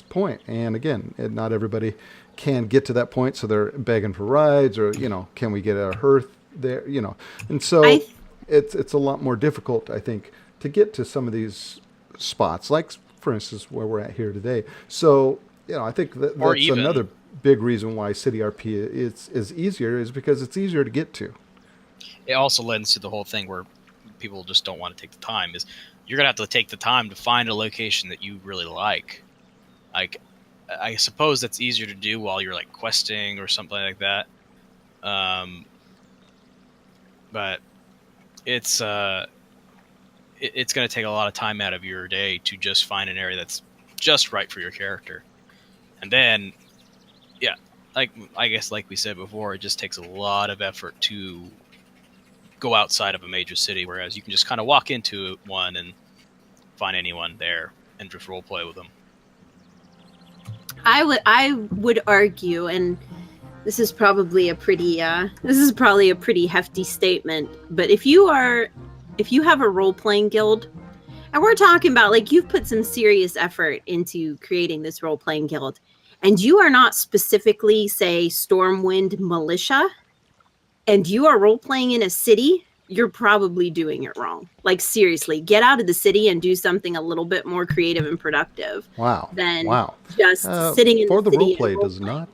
[SPEAKER 2] point. And again, not everybody can get to that point, so they're begging for rides, or can we get a hearth there? And so it's a lot more difficult, I think, to get to some of these spots, like for instance where we're at here today. So I think that's another big reason why City RP is easier, is because it's easier to get to.
[SPEAKER 3] It also lends to the whole thing where people just don't want to take the time. Is you're gonna have to take the time to find a location that you really like. Like, I suppose that's easier to do while you're like questing or something like that. But it's it's gonna take a lot of time out of your day to just find an area that's just right for your character, and then I guess like we said before, it just takes a lot of effort to go outside of a major city, whereas you can just kind of walk into one and find anyone there and just role play with them.
[SPEAKER 1] I would argue, and this is probably a pretty hefty statement, but if you have a role playing guild, and we're talking about like you've put some serious effort into creating this role playing guild, and you are not specifically, say, Stormwind Militia, and you are role playing in a city, you're probably doing it wrong. Like, seriously, get out of the city and do something a little bit more creative and productive.
[SPEAKER 2] Wow.
[SPEAKER 1] Than just sitting in
[SPEAKER 2] for
[SPEAKER 1] the
[SPEAKER 2] the
[SPEAKER 1] city.
[SPEAKER 2] Roleplay does not.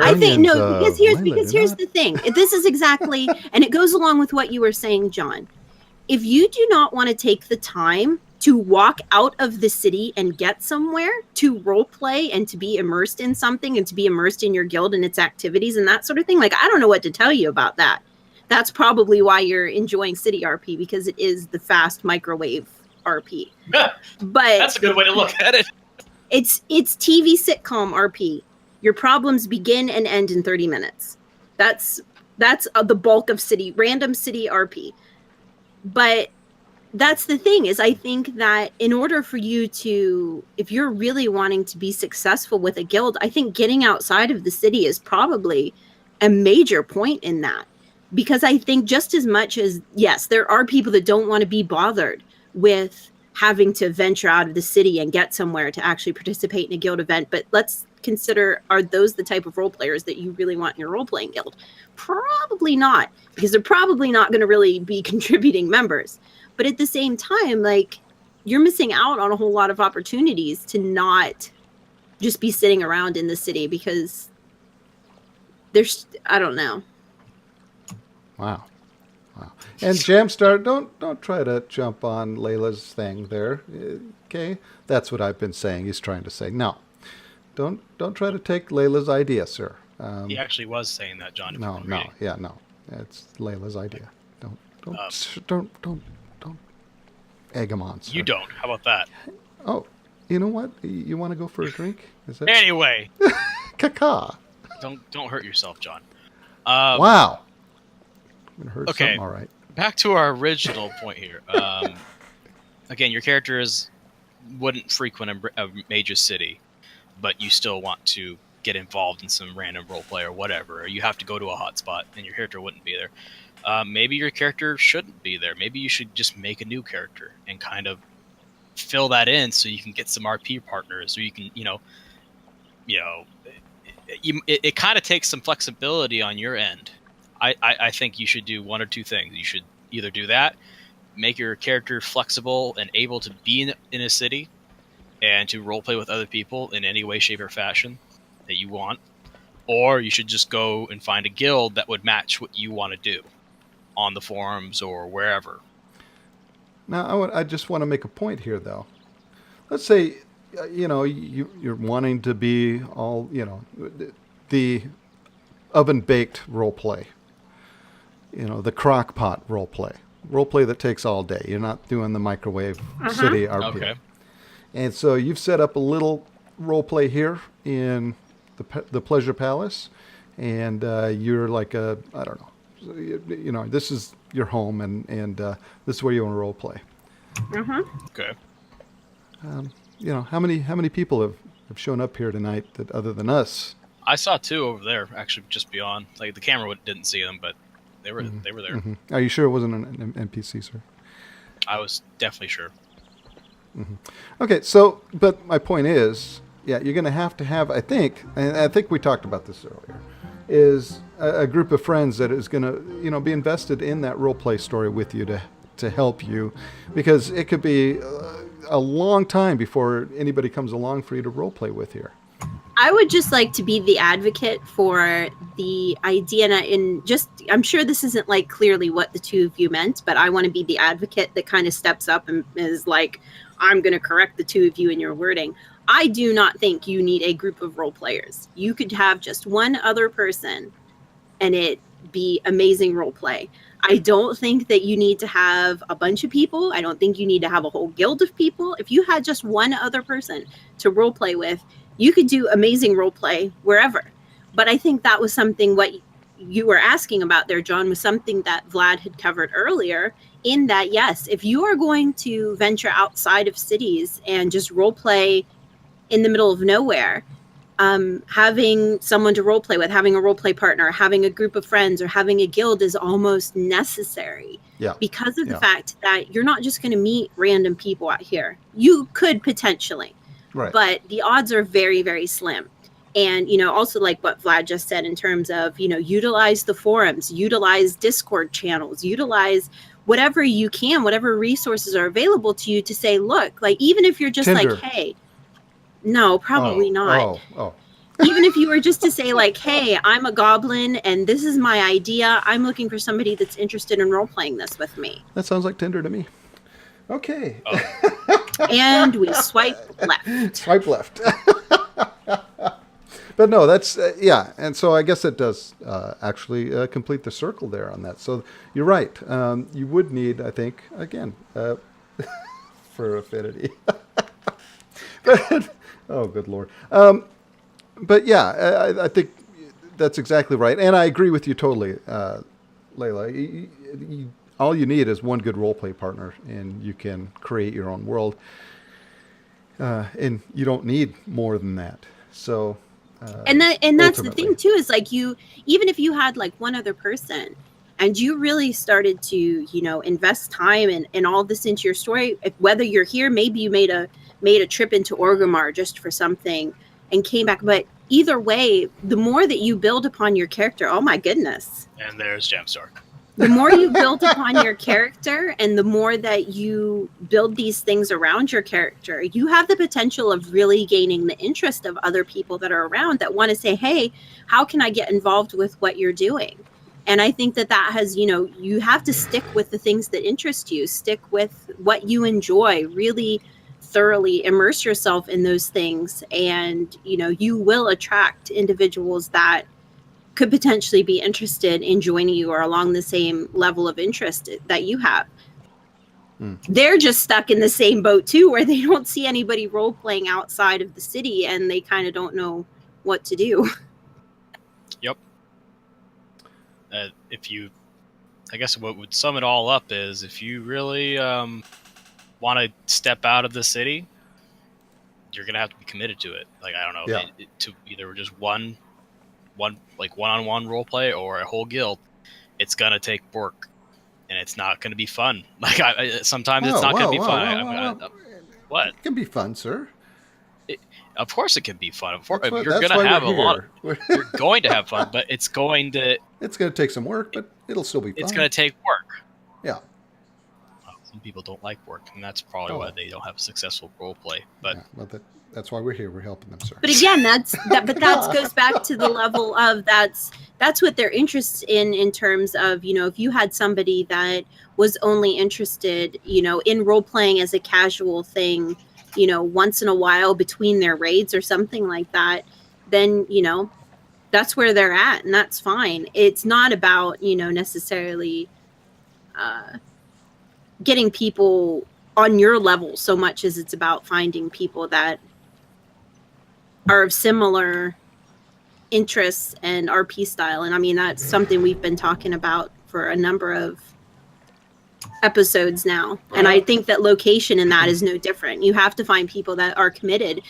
[SPEAKER 1] I think no, because here's the thing. This is exactly, and it goes along with what you were saying, John. If you do not want to take the time to walk out of the city and get somewhere to role play and to be immersed in something and to be immersed in your guild and its activities and that sort of thing, like, I don't know what to tell you about that. That's probably why you're enjoying City RP, because it is the fast microwave RP. But
[SPEAKER 3] that's a good way to look at it.
[SPEAKER 1] It's TV sitcom RP. Your problems begin and end in 30 minutes. That's the bulk of random city RP. But that's the thing, is I think that in order for you to, if you're really wanting to be successful with a guild, I think getting outside of the city is probably a major point in that. Because I think just as much as, yes, there are people that don't want to be bothered with having to venture out of the city and get somewhere to actually participate in a guild event, but let's consider, are those the type of role players that you really want in your role-playing guild? Probably not, because they're probably not going to really be contributing members. But at the same time, like, you're missing out on a whole lot of opportunities to not just be sitting around in the city, because there's, I don't know.
[SPEAKER 2] Wow. And Jamstar, don't try to jump on Layla's thing there. Okay? That's what I've been saying. He's trying to say. No. Don't try to take Layla's idea, sir.
[SPEAKER 3] He actually was saying that, John.
[SPEAKER 2] No. It's Layla's idea. Don't egg him on, sir.
[SPEAKER 3] You don't. How about that?
[SPEAKER 2] Oh, you know what? You want to go for a drink? Is that...
[SPEAKER 3] Anyway.
[SPEAKER 2] Caca.
[SPEAKER 3] Don't hurt yourself, John.
[SPEAKER 2] Wow. Okay. All right.
[SPEAKER 3] Back to our original point here. Again, your character wouldn't frequent a major city, but you still want to get involved in some random roleplay or whatever. Or you have to go to a hotspot, and your character wouldn't be there. Maybe your character shouldn't be there. Maybe you should just make a new character and kind of fill that in so you can get some RP partners, or you can, it kind of takes some flexibility on your end. I think you should do one or two things. You should either do that, make your character flexible and able to be in a city and to roleplay with other people in any way, shape, or fashion that you want, or you should just go and find a guild that would match what you want to do on the forums or wherever.
[SPEAKER 2] Now, I just want to make a point here, though. Let's say, you're wanting to be all, the oven-baked role play, the crock pot role play that takes all day. You're not doing the microwave city RP.
[SPEAKER 3] Okay.
[SPEAKER 2] And so you've set up a little role play here in the Pleasure Palace, and you're like I don't know, this is your home, and this is where you want to role play.
[SPEAKER 3] Okay.
[SPEAKER 2] How many people have shown up here tonight that other than us?
[SPEAKER 3] I saw two over there, actually, just beyond. Like the camera didn't see them, but they were there.
[SPEAKER 2] Mm-hmm. Are you sure it wasn't an NPC, sir?
[SPEAKER 3] I was definitely sure.
[SPEAKER 2] Mm-hmm. Okay, so but my point is, you're going to have, I think, and I think we talked about this earlier, is a group of friends that is going to be invested in that role play story with you to help you, because it could be a long time before anybody comes along for you to role play with here.
[SPEAKER 1] I would just like to be the advocate for the idea, and I'm sure this isn't like clearly what the two of you meant, but I want to be the advocate that kind of steps up and is like, I'm going to correct the two of you in your wording. I do not think you need a group of role players. You could have just one other person and it be amazing role play. I don't think that you need to have a bunch of people. I don't think you need to have a whole guild of people. If you had just one other person to role play with, you could do amazing role play wherever. But I think that was something what you were asking about there, John, was something that Vlad had covered earlier, in that, yes, if you are going to venture outside of cities and just role play in the middle of nowhere, having someone to role play with, having a role play partner, having a group of friends, or having a guild is almost necessary. Because of the fact that you're not just going to meet random people out here. You could potentially,
[SPEAKER 2] right,
[SPEAKER 1] but the odds are very, very slim. And, also like what Vlad just said in terms of, utilize the forums, utilize Discord channels, utilize whatever you can, whatever resources are available to you to say, look, like, even if you're just
[SPEAKER 2] Tinder.
[SPEAKER 1] Like, hey, no, probably not. Even if you were just to say like, hey, I'm a goblin and this is my idea. I'm looking for somebody that's interested in role-playing this with me.
[SPEAKER 2] That sounds like Tinder to me. Okay.
[SPEAKER 1] And we swipe left.
[SPEAKER 2] Swipe left. But no, that's, and so I guess it does actually complete the circle there on that. So you're right. You would need, I think, again, for affinity. But, oh, good Lord. But yeah, I think that's exactly right. And I agree with you totally, Layla. All you need is one good roleplay partner, and you can create your own world. And you don't need more than that. So...
[SPEAKER 1] and that's the thing too, is like, even if you had like one other person and you really started to invest time and all this into your story, whether you're here, maybe you made a trip into Orgrimmar just for something and came back, but either way, the more that you build upon your character, oh my goodness,
[SPEAKER 3] and there's Jamstar.
[SPEAKER 1] the more you build upon your character and the more that you build these things around your character, you have the potential of really gaining the interest of other people that are around that want to say, hey, how can I get involved with what you're doing? And I think that has, you have to stick with the things that interest you, stick with what you enjoy, really thoroughly immerse yourself in those things. And, you will attract individuals that could potentially be interested in joining you or along the same level of interest that you have. They're just stuck in the same boat too, where they don't see anybody role playing outside of the city and they kind of don't know what to do.
[SPEAKER 3] Yep. I guess what would sum it all up is, if you really want to step out of the city, you're going to have to be committed to it. Like, I don't know, to either just one one-on-one role play or a whole guild. It's gonna take work, and it's not gonna be fun. Like, sometimes it's not gonna be fun.
[SPEAKER 2] What? It can be fun, sir.
[SPEAKER 3] Of course, it can be fun.
[SPEAKER 2] That's
[SPEAKER 3] You're
[SPEAKER 2] that's
[SPEAKER 3] gonna
[SPEAKER 2] why
[SPEAKER 3] have a
[SPEAKER 2] we're
[SPEAKER 3] lot.
[SPEAKER 2] here.
[SPEAKER 3] You're going to have fun, but it's going to
[SPEAKER 2] take some work, but it'll still be
[SPEAKER 3] it's
[SPEAKER 2] fun.
[SPEAKER 3] going to take work.
[SPEAKER 2] Yeah.
[SPEAKER 3] Some people don't like work, and that's probably why
[SPEAKER 2] Oh.
[SPEAKER 3] they don't have a successful role play. But
[SPEAKER 2] Yeah, well, that's why we're here. We're helping them, sir.
[SPEAKER 1] But again, that goes back to the level of that's what they're interested in terms of, if you had somebody that was only interested, in role playing as a casual thing, once in a while between their raids or something like that, then, that's where they're at, and that's fine. It's not about, necessarily getting people on your level so much as it's about finding people that are of similar interests and RP style. And I mean, that's something we've been talking about for a number of episodes now. And I think that location in that is no different. You have to find people that are committed,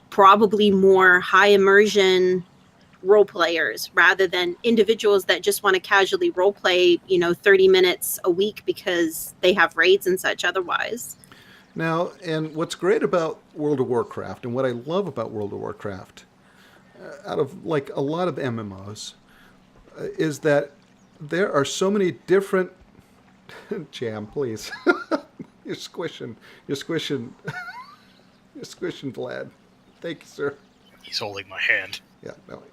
[SPEAKER 1] probably more high immersion role players rather than individuals that just want to casually role play, 30 minutes a week because they have raids and such otherwise.
[SPEAKER 2] Now, and what's great about World of Warcraft, and what I love about World of Warcraft, out of like a lot of MMOs, is that there are so many different. Jam, please. You're squishing, Vlad. Thank you, sir.
[SPEAKER 3] he's holding my hand.
[SPEAKER 2] Yeah, no.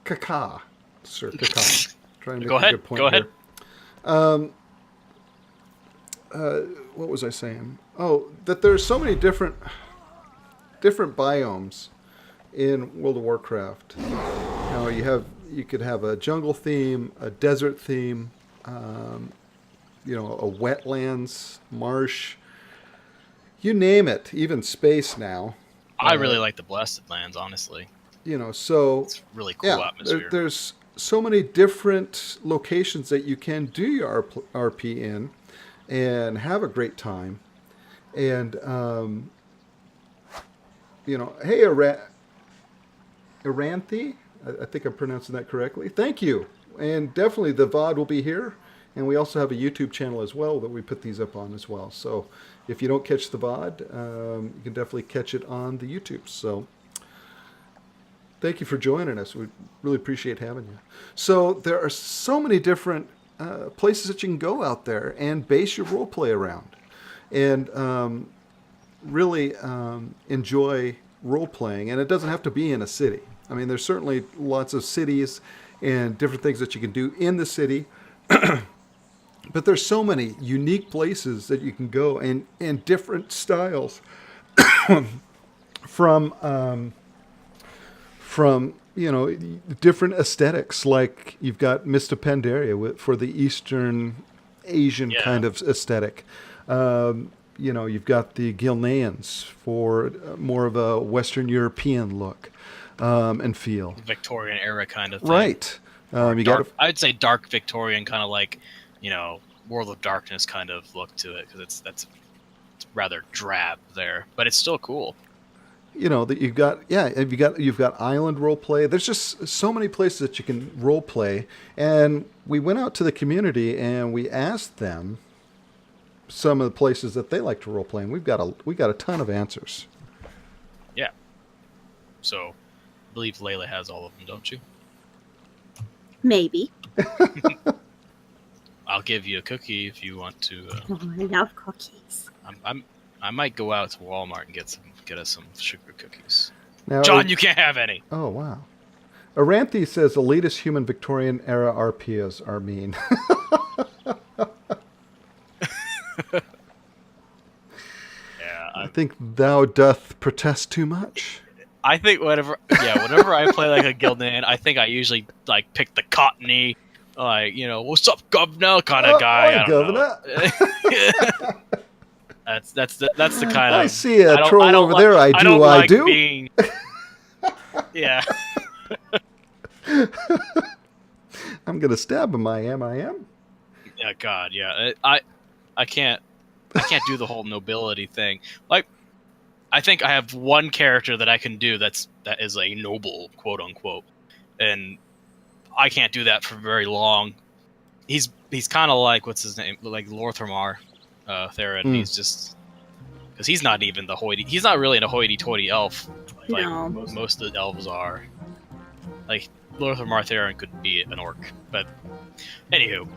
[SPEAKER 2] Kaka, sir, Kaka. Trying to make a good point
[SPEAKER 3] Go ahead.
[SPEAKER 2] What was I saying? Oh, that there's so many different biomes in World of Warcraft. You could have a jungle theme, a desert theme, a wetlands, marsh, you name it, even space now.
[SPEAKER 3] I really like the Blasted Lands, honestly.
[SPEAKER 2] So
[SPEAKER 3] it's really cool atmosphere.
[SPEAKER 2] There's so many different locations that you can do your RP in and have a great time. And, hey, Aranthi, I think I'm pronouncing that correctly. Thank you. And definitely the VOD will be here. And we also have a YouTube channel as well that we put these up on as well. So if you don't catch the VOD, you can definitely catch it on the YouTube. So thank you for joining us. We really appreciate having you. So there are so many different places that you can go out there and base your role play around. And really enjoy role playing. And it doesn't have to be in a city. I mean, there's certainly lots of cities and different things that you can do in the city. But there's so many unique places that you can go and different styles from different aesthetics. Like you've got Mista Pandaria for the Eastern Asian kind of aesthetic. You've got the Gilneans for more of a Western European look and feel.
[SPEAKER 3] Victorian era kind of thing.
[SPEAKER 2] Right.
[SPEAKER 3] I'd say dark Victorian, kind of like, World of Darkness kind of look to it, because it's rather drab there, but it's still cool.
[SPEAKER 2] That you've got island role play. There's just so many places that you can role play, and we went out to the community and we asked them some of the places that they like to role play, and we got a ton of answers.
[SPEAKER 3] Yeah. So, I believe Layla has all of them, don't you?
[SPEAKER 1] Maybe.
[SPEAKER 3] I'll give you a cookie if you want to.
[SPEAKER 1] Oh, I love cookies.
[SPEAKER 3] I might go out to Walmart and get us some sugar cookies.
[SPEAKER 2] Now,
[SPEAKER 3] John, you can't have any.
[SPEAKER 2] Oh wow. Aranthi says elitist human Victorian era RPs are mean.
[SPEAKER 3] Yeah,
[SPEAKER 2] I think thou doth protest too much.
[SPEAKER 3] I think whenever I play like a Gildan, I think I usually like pick the cottony, like, what's up, governor kind of guy.
[SPEAKER 2] Hi, governor.
[SPEAKER 3] That's the kind of.
[SPEAKER 2] I see a troll over there. I do.
[SPEAKER 3] Being, yeah.
[SPEAKER 2] I'm gonna stab him. I am.
[SPEAKER 3] Yeah, God, yeah. I can't do the whole nobility thing. Like, I think I have one character that I can do that is a noble, quote unquote, and I can't do that for very long. He's kind of like, what's his name, like Lorthamar, Theron. He's just because he's not even the hoity. He's not really a hoity-toity elf like
[SPEAKER 1] No.
[SPEAKER 3] most of the elves are. Like Lothar Martheron could be an orc, but anywho,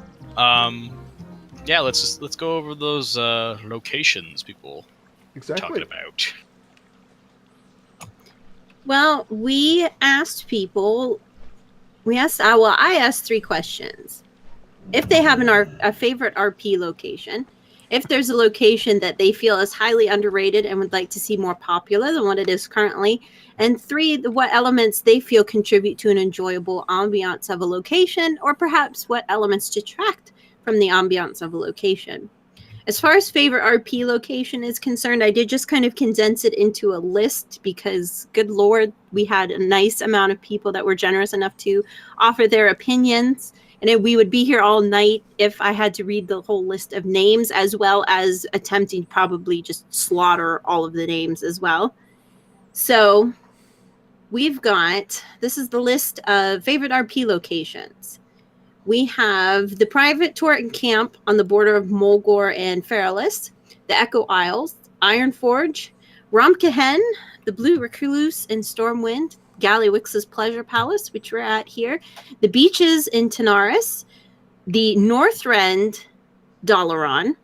[SPEAKER 3] yeah, let's go over those locations people were
[SPEAKER 2] Exactly.
[SPEAKER 3] talking about.
[SPEAKER 1] Well, we asked people. I asked 3 questions. If they have a favorite RP location, if there's a location that they feel is highly underrated and would like to see more popular than what it is currently, and 3, what elements they feel contribute to an enjoyable ambiance of a location, or perhaps what elements detract from the ambiance of a location. As far as favorite RP location is concerned, I did just kind of condense it into a list because, good Lord, we had a nice amount of people that were generous enough to offer their opinions. And we would be here all night if I had to read the whole list of names, as well as attempting to probably just slaughter all of the names as well. So this is the list of favorite RP locations. We have the private Torton camp on the border of Mulgore and Feralis, the Echo Isles, Ironforge, Romkehen, the Blue Recluse in Stormwind, Gallywix's Pleasure Palace, which we're at here, the beaches in Tanaris, the Northrend Dalaran,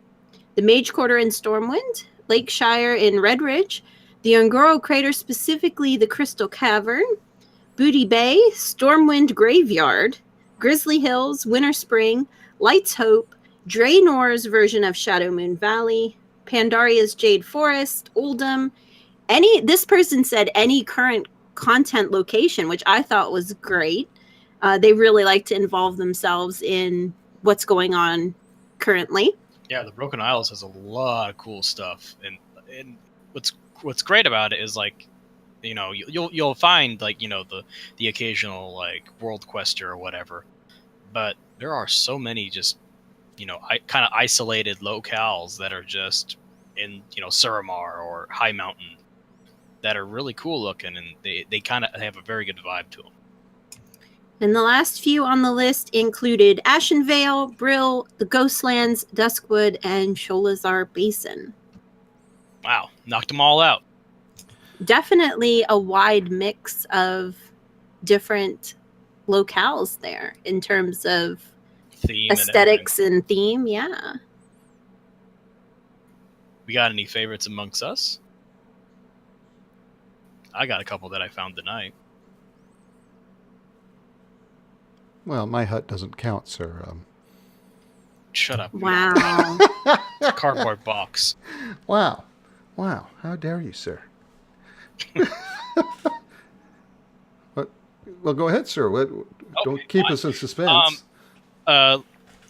[SPEAKER 1] the Mage Quarter in Stormwind, Lakeshire in Redridge, the Ungoro Crater, specifically the Crystal Cavern, Booty Bay, Stormwind Graveyard, Grizzly Hills, Winter Spring, Light's Hope, Draenor's version of Shadow Moon Valley, Pandaria's Jade Forest, Oldham. This person said any current content location, which I thought was great. They really like to involve themselves in what's going on currently.
[SPEAKER 3] Yeah, the Broken Isles has a lot of cool stuff, and what's great about it is like, you know, you'll find like, you know, the occasional like world quester or whatever, but there are so many just, you know, kind of isolated locales that are just in, you know, Suramar or High Mountain that are really cool looking, and they kind of have a very good vibe to them.
[SPEAKER 1] And the last few on the list included Ashenvale, Brill, the Ghostlands, Duskwood, and Sholazar Basin.
[SPEAKER 3] Wow, knocked them all out.
[SPEAKER 1] Definitely a wide mix of different locales there in terms of
[SPEAKER 3] Theme
[SPEAKER 1] aesthetics and theme. Yeah.
[SPEAKER 3] We got any favorites amongst us? I got a couple that I found tonight.
[SPEAKER 2] Well, my hut doesn't count, sir.
[SPEAKER 3] Shut up.
[SPEAKER 1] Wow.
[SPEAKER 3] Cardboard box.
[SPEAKER 2] Wow. How dare you, sir? What? Well, go ahead, sir. Don't keep us in suspense.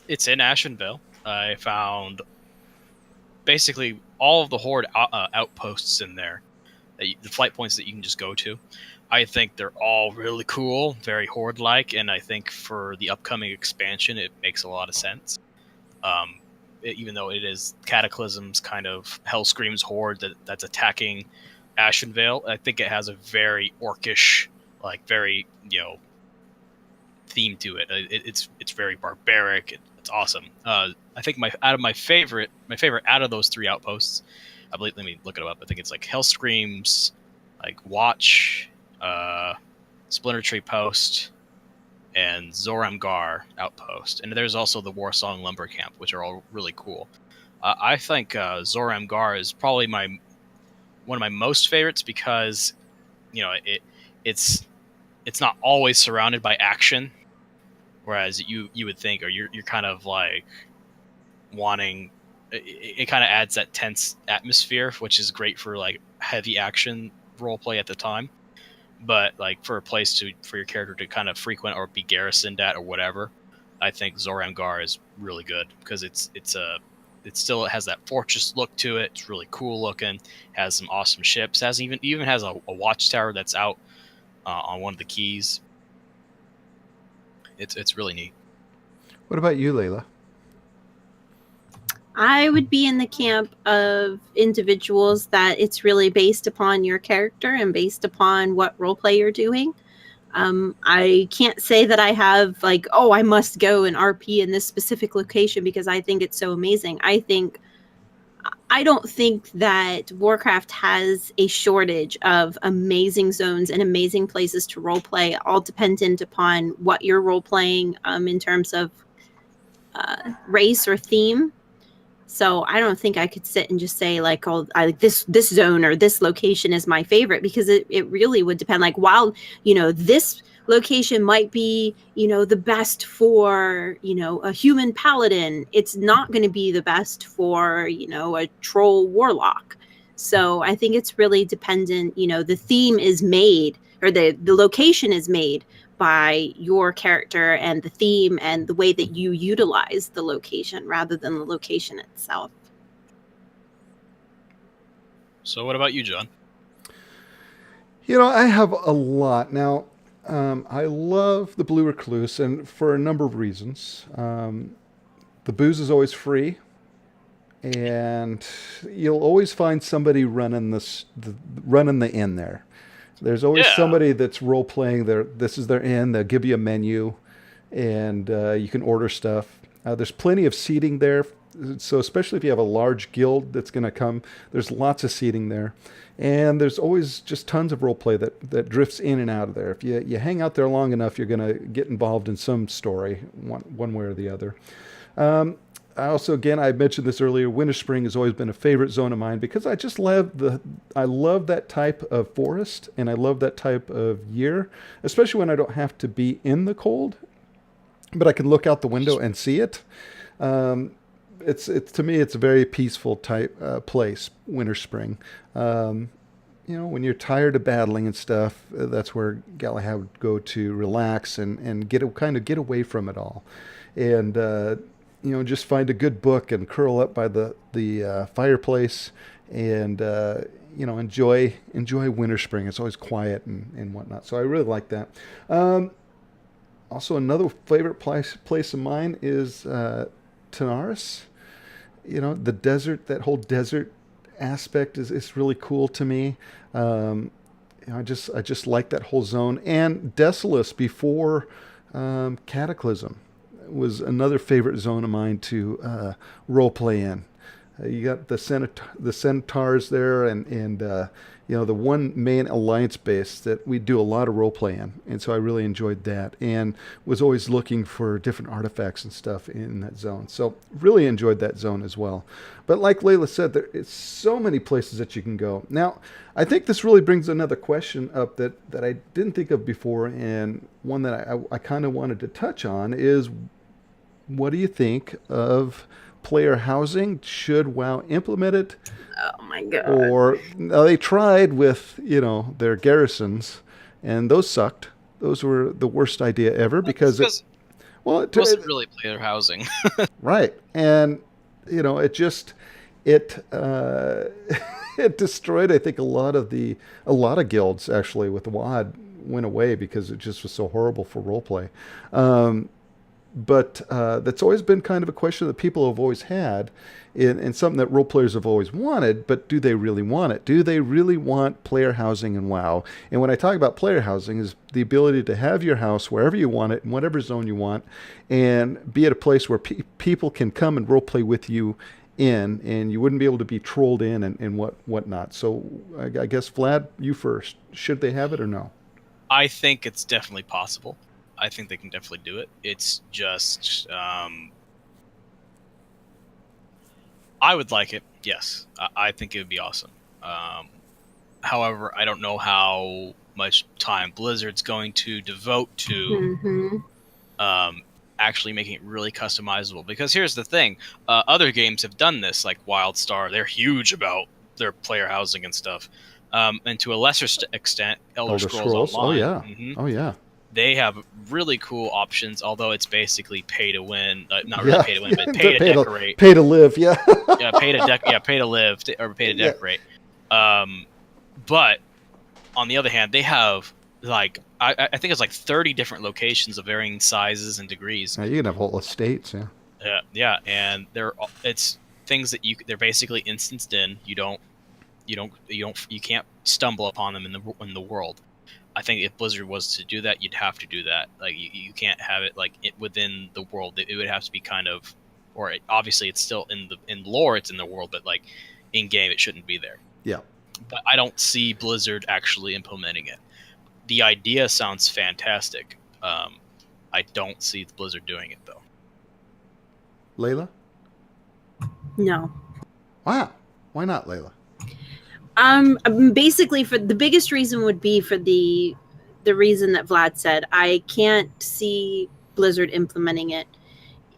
[SPEAKER 3] It's in Ashenvale. I found basically all of the Horde outposts in there, the flight points that you can just go to. I think they're all really cool, very Horde-like, and I think for the upcoming expansion, it makes a lot of sense. Even though it is Cataclysm's kind of Hellscream's Horde that's attacking Ashenvale, I think it has a very orcish, like very, you know, theme to it. It's very barbaric. It's awesome. I think my favorite out of those 3 outposts, I believe. Let me look it up. I think it's like Hellscream's, like Watch, Splinter Tree Post, and Zoramgar Outpost. And there's also the Warsong Lumber Camp, which are all really cool. I think Zoramgar is probably one of my most favorites because, you know, it's not always surrounded by action, whereas you would think, or you're kind of like wanting. It kind of adds that tense atmosphere, which is great for like heavy action roleplay at the time. But like for a place for your character to kind of frequent or be garrisoned at or whatever, I think Zoramgar is really good because it still has that fortress look to it. It's really cool looking. Has some awesome ships. Even has a watchtower that's out on one of the keys. It's really neat.
[SPEAKER 2] What about you, Layla?
[SPEAKER 1] I would be in the camp of individuals that it's really based upon your character and based upon what roleplay you're doing. I can't say that I have like, oh, I must go and RP in this specific location because I think it's so amazing. I think I don't think that Warcraft has a shortage of amazing zones and amazing places to role play, all dependent upon what you're role playing in terms of race or theme. So I don't think I could sit and just say like, oh, I like this zone or this location is my favorite, because it really would depend. Like, while this location might be the best for a human paladin, it's not going to be the best for a troll warlock. So I think it's really dependent. The theme is made, or the location is made by your character and the theme and the way that you utilize the location rather than the location itself.
[SPEAKER 3] So what about you, John?
[SPEAKER 2] I have a lot. Now, I love the Blue Recluse, and for a number of reasons. The booze is always free, and you'll always find somebody running the inn there. There's always somebody that's role playing their. This is their inn. They'll give you a menu, and you can order stuff. There's plenty of seating there, so especially if you have a large guild that's going to come, there's lots of seating there, and there's always just tons of role play that drifts in and out of there. If you hang out there long enough, you're going to get involved in some story, one way or the other. I also, again, I mentioned this earlier, Winter Spring has always been a favorite zone of mine because I love that type of forest, and I love that type of year, especially when I don't have to be in the cold, but I can look out the window and see it. It's to me, it's a very peaceful type place, Winter Spring. When you're tired of battling and stuff, that's where Galahad would go to relax and get away from it all. And just find a good book and curl up by the fireplace and enjoy Winter Spring. It's always quiet and whatnot. So I really like that. Also, another favorite place of mine is Tanaris. The desert, that whole desert aspect is really cool to me. I just like that whole zone. And Desolace before Cataclysm was another favorite zone of mine to role play in. You got the centaurs there, and the one main alliance base that we do a lot of role play in, and so I really enjoyed that, and was always looking for different artifacts and stuff in that zone. So really enjoyed that zone as well. But like Layla said, there is so many places that you can go. Now, I think this really brings another question up that I didn't think of before, and one that I kind of wanted to touch on is, what do you think of player housing? Should WoW implement it?
[SPEAKER 1] Oh my god.
[SPEAKER 2] Or they tried with, their garrisons, and those sucked. Those were the worst idea ever because it
[SPEAKER 3] wasn't really player housing.
[SPEAKER 2] Right. And it just it destroyed, I think, a lot of guilds actually with WoD went away because it just was so horrible for roleplay. But that's always been kind of a question that people have always had, and something that role players have always wanted, but do they really want it? Do they really want player housing in WoW? And when I talk about player housing, is the ability to have your house wherever you want it, in whatever zone you want, and be at a place where people can come and role play with you and you wouldn't be able to be trolled in and whatnot. So I guess, Vlad, you first. Should they have it or no?
[SPEAKER 3] I think it's definitely possible. I think they can definitely do it. It's just, I would like it. Yes, I think it would be awesome. However, I don't know how much time Blizzard's going to devote to actually making it really customizable. Because here's the thing: other games have done this, like WildStar. They're huge about their player housing and stuff. And to a lesser extent, Elder Scrolls Online.
[SPEAKER 2] Oh yeah.
[SPEAKER 3] Mm-hmm.
[SPEAKER 2] Oh yeah.
[SPEAKER 3] They have really cool options, although it's basically pay to win. Not really pay to win, but pay to decorate.
[SPEAKER 2] Pay to live, yeah.
[SPEAKER 3] Yeah, pay to live, or pay to decorate. But on the other hand, they have I think it's like 30 different locations of varying sizes and degrees.
[SPEAKER 2] Yeah, you can have whole estates, yeah.
[SPEAKER 3] Yeah, and it's things that they're basically instanced in. You can't stumble upon them in the world. I think if Blizzard was to do that, you'd have to do that. Like you can't have it within the world. It would have to be kind of, obviously it's still in lore, it's in the world, but like in game, it shouldn't be there.
[SPEAKER 2] Yeah.
[SPEAKER 3] But I don't see Blizzard actually implementing it. The idea sounds fantastic. I don't see Blizzard doing it though.
[SPEAKER 2] Layla?
[SPEAKER 1] No.
[SPEAKER 2] Wow. Why not, Layla?
[SPEAKER 1] Basically, for the biggest reason would be for the reason that Vlad said. I can't see Blizzard implementing it.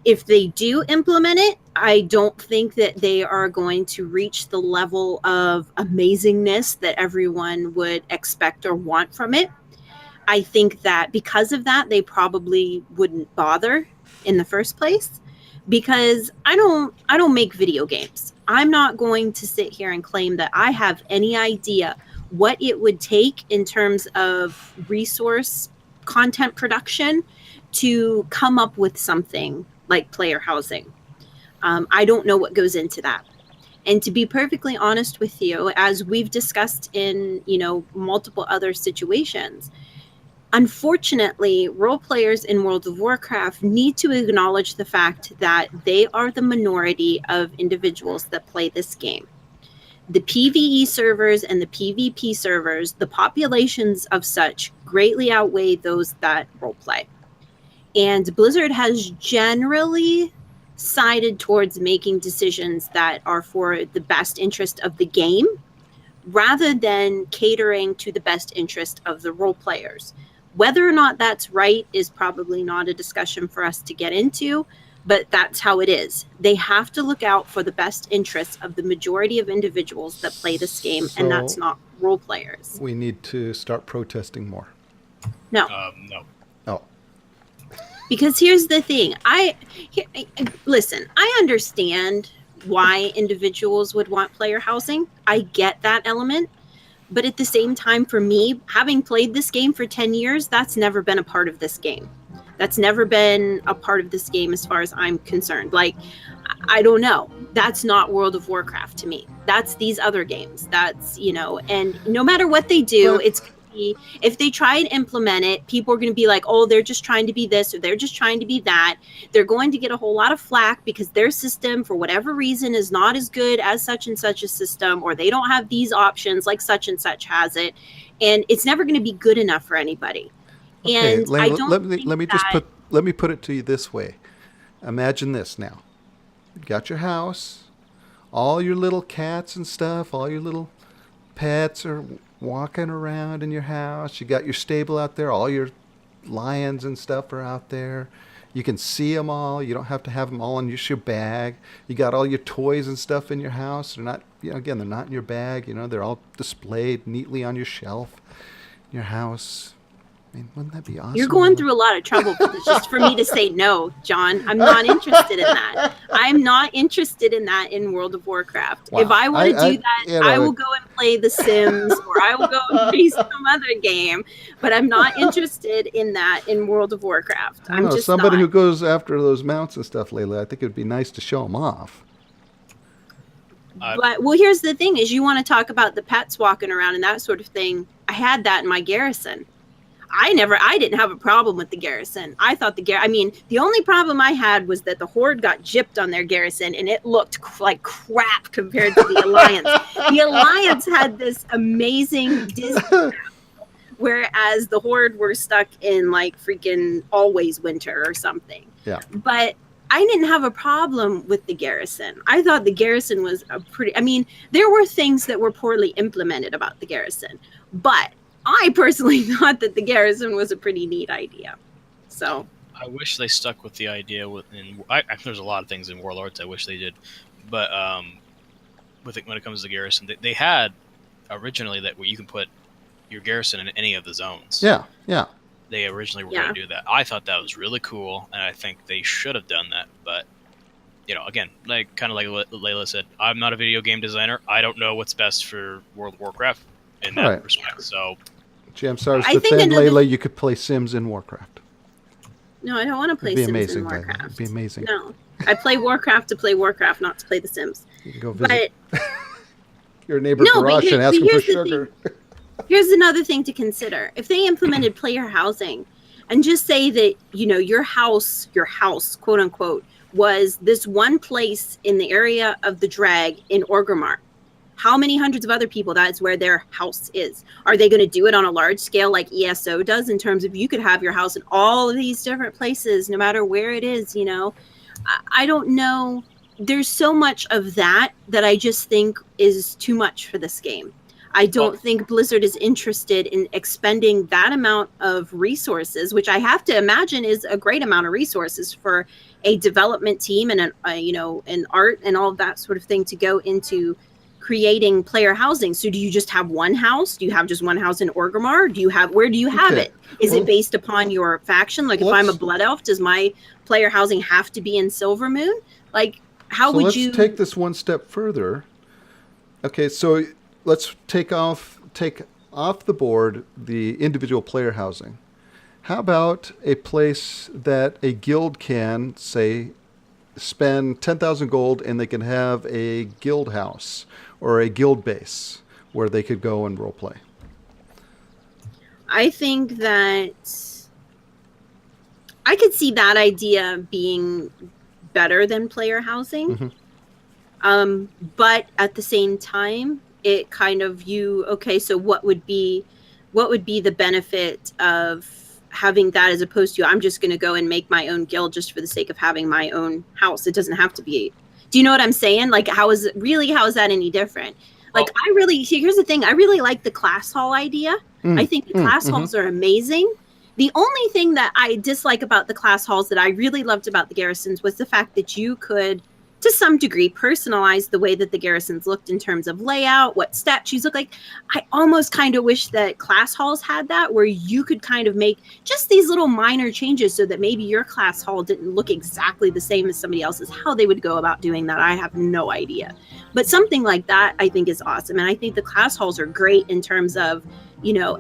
[SPEAKER 1] If they do implement it, I don't think that they are going to reach the level of amazingness that everyone would expect or want from it. I think that because of that, they probably wouldn't bother in the first place, because I don't make video games. I'm not going to sit here and claim that I have any idea what it would take in terms of resource content production to come up with something like player housing. I don't know what goes into that. And to be perfectly honest with you, as we've discussed in, multiple other situations, unfortunately, role players in World of Warcraft need to acknowledge the fact that they are the minority of individuals that play this game. The PvE servers and the PvP servers, the populations of such greatly outweigh those that roleplay. And Blizzard has generally sided towards making decisions that are for the best interest of the game, rather than catering to the best interest of the role players. Whether or not that's right is probably not a discussion for us to get into, but that's how it is. They have to look out for the best interests of the majority of individuals that play this game, and that's not role players.
[SPEAKER 2] We need to start protesting more.
[SPEAKER 1] No.
[SPEAKER 3] No.
[SPEAKER 2] Oh.
[SPEAKER 1] Because here's the thing. Listen, I understand why individuals would want player housing. I get that element. But at the same time, for me, having played this game for 10 years, that's never been a part of this game. That's never been a part of this game as far as I'm concerned. Like, I don't know. That's not World of Warcraft to me. That's these other games. That's, and no matter what they do, it's going to be, if they try and implement it, people are going to be like, oh, they're just trying to be this or they're just trying to be that. They're going to get a whole lot of flack because their system, for whatever reason, is not as good as such and such a system, or they don't have these options like such and such has it. And it's never going to be good enough for anybody.
[SPEAKER 2] Okay,
[SPEAKER 1] And I don't
[SPEAKER 2] let me put it to you this way. Imagine this now. You got your house, all your little cats and stuff, all your little pets are walking around in your house. You got your stable out there, all your lions and stuff are out there. You can see them all. You don't have to have them all in your bag. You got all your toys and stuff in your house. They're not, again, they're not in your bag. They're all displayed neatly on your shelf in your house. I mean, wouldn't that be awesome?
[SPEAKER 1] You're going through a lot of trouble just for me to say no, John. I'm not interested in that. I'm not interested in that in World of Warcraft. Wow. If I want to do that, I will go and play The Sims, or I will go and play some other game. But I'm not interested in that in World of Warcraft. I'm just
[SPEAKER 2] somebody
[SPEAKER 1] not.
[SPEAKER 2] who goes after those mounts and stuff, Layla, I think it would be nice to show them off.
[SPEAKER 1] But here's the thing: is you want to talk about the pets walking around and that sort of thing. I had that in my garrison. I didn't have a problem with the garrison. I thought the only problem I had was that the Horde got gypped on their garrison and it looked like crap compared to the Alliance. The Alliance had this amazing Disney, whereas the Horde were stuck in like freaking always winter or something.
[SPEAKER 2] Yeah.
[SPEAKER 1] But I didn't have a problem with the garrison. I thought the garrison was there were things that were poorly implemented about the garrison, but I personally thought that the garrison was a pretty neat idea. So
[SPEAKER 3] I wish they stuck with the idea there's a lot of things in Warlords I wish they did, but when it comes to garrison, they had originally that where you can put your garrison in any of the zones.
[SPEAKER 2] Yeah.
[SPEAKER 3] They originally were going to do that. I thought that was really cool, and I think they should have done that. But again, like Layla said, I'm not a video game designer. I don't know what's best for World of Warcraft in that respect. So.
[SPEAKER 2] Jamsar's defend Layla, you could play Sims in Warcraft.
[SPEAKER 1] No, I don't want to play Sims in Warcraft.
[SPEAKER 2] It'd be amazing.
[SPEAKER 1] No, I play Warcraft to play Warcraft, not to play The Sims.
[SPEAKER 2] You can go visit your neighbor Garage and ask him for sugar.
[SPEAKER 1] Here's another thing to consider. If they implemented player housing and just say that, your house, quote unquote, was this one place in the area of the Drag in Orgrimmar, how many hundreds of other people that's where their house is? Are they going to do it on a large scale like ESO does, in terms of you could have your house in all of these different places no matter where it is? I don't know. There's so much of that I just think is too much for this game. I don't think Blizzard is interested in expending that amount of resources, which I have to imagine is a great amount of resources for a development team and an art and all of that sort of thing to go into creating player housing. So do you just have one house? Do you have just one house in Orgrimmar? Where do you have it? Is it based upon your faction? Like, if I'm a blood elf, does my player housing have to be in Silvermoon? Like, how would you...
[SPEAKER 2] Let's take this one step further. Okay, so let's take off the board the individual player housing. How about a place that a guild can, say, spend 10,000 gold and they can have a guild house or a guild base where they could go and roleplay?
[SPEAKER 1] I think that I could see that idea being better than player housing. But at the same time, it kind of so what would be the benefit of having that, as opposed to I'm just going to go and make my own guild just for the sake of having my own house? It doesn't have to be. Do you know what I'm saying? Like, how is that any different? Like, here's the thing. I really like the class hall idea. I think the class halls are amazing. The only thing that I dislike about the class halls that I really loved about the garrisons was the fact that you could, to some degree, personalize the way that the garrisons looked in terms of layout, what statues look like. I almost kind of wish that class halls had that, where you could kind of make just these little minor changes so that maybe your class hall didn't look exactly the same as somebody else's. How they would go about doing that, I have no idea. But something like that, I think, is awesome. And I think the class halls are great in terms of,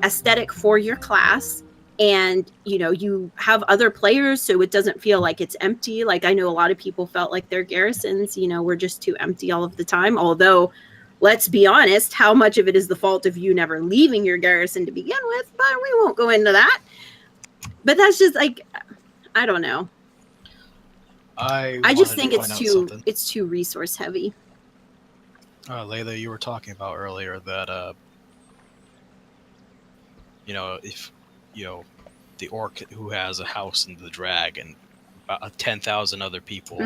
[SPEAKER 1] aesthetic for your class. And, you have other players, so it doesn't feel like it's empty. Like, I know a lot of people felt like their garrisons, were just too empty all of the time. Although, let's be honest, how much of it is the fault of you never leaving your garrison to begin with? But we won't go into that. But that's just like, I don't know. I just think it's too resource heavy.
[SPEAKER 3] Layla, you were talking about earlier that, if the orc who has a house in the dragon, about 10,000 other people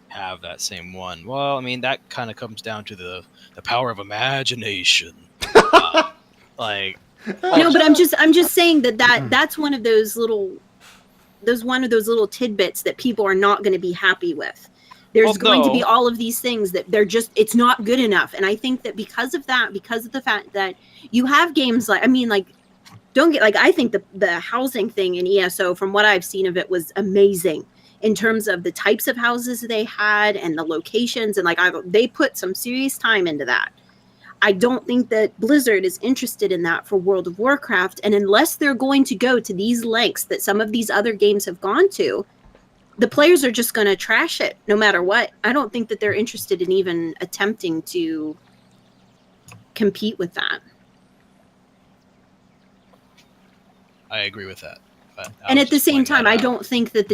[SPEAKER 3] have that same one. Well, I mean, that kind of comes down to the power of imagination. No,
[SPEAKER 1] but I'm just saying that's one of those little tidbits that people are not going to be happy with. There's going to be all of these things that it's not good enough. And I think that because of the fact that you have games I think the housing thing in ESO, from what I've seen of it, was amazing in terms of the types of houses they had and the locations. And they put some serious time into that. I don't think that Blizzard is interested in that for World of Warcraft. And unless they're going to go to these lengths that some of these other games have gone to, the players are just going to trash it no matter what. I don't think that they're interested in even attempting to compete with that.
[SPEAKER 3] I agree with that.
[SPEAKER 1] And at the same time, I don't think that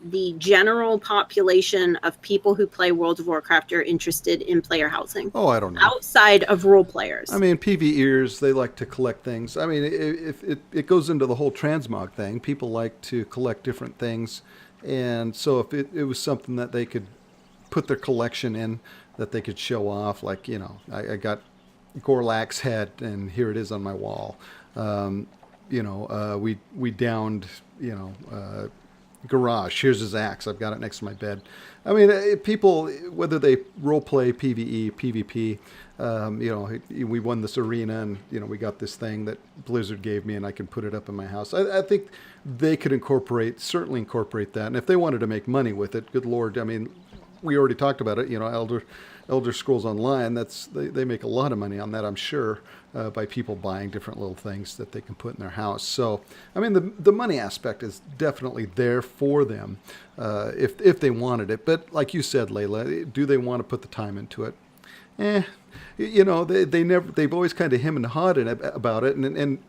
[SPEAKER 1] the general population of people who play World of Warcraft are interested in player housing.
[SPEAKER 2] Oh, I don't know.
[SPEAKER 1] Outside of role players.
[SPEAKER 2] I mean, PvEers, they like to collect things. I mean, if it goes into the whole transmog thing. People like to collect different things. And so if it was something that they could put their collection in, that they could show off, like, I got Gorlak's head and here it is on my wall. We downed, Garage. Here's his axe. I've got it next to my bed. I mean, people, whether they role play PvE, PvP, we won this arena and, we got this thing that Blizzard gave me and I can put it up in my house. I think they could certainly incorporate that. And if they wanted to make money with it, good Lord, I mean, we already talked about it, Elder Scrolls Online, they make a lot of money on that, I'm sure, by people buying different little things that they can put in their house. So, I mean, the money aspect is definitely there for them if they wanted it. But like you said, Layla, do they want to put the time into it? They've always kind of hemmed and hawed about it, and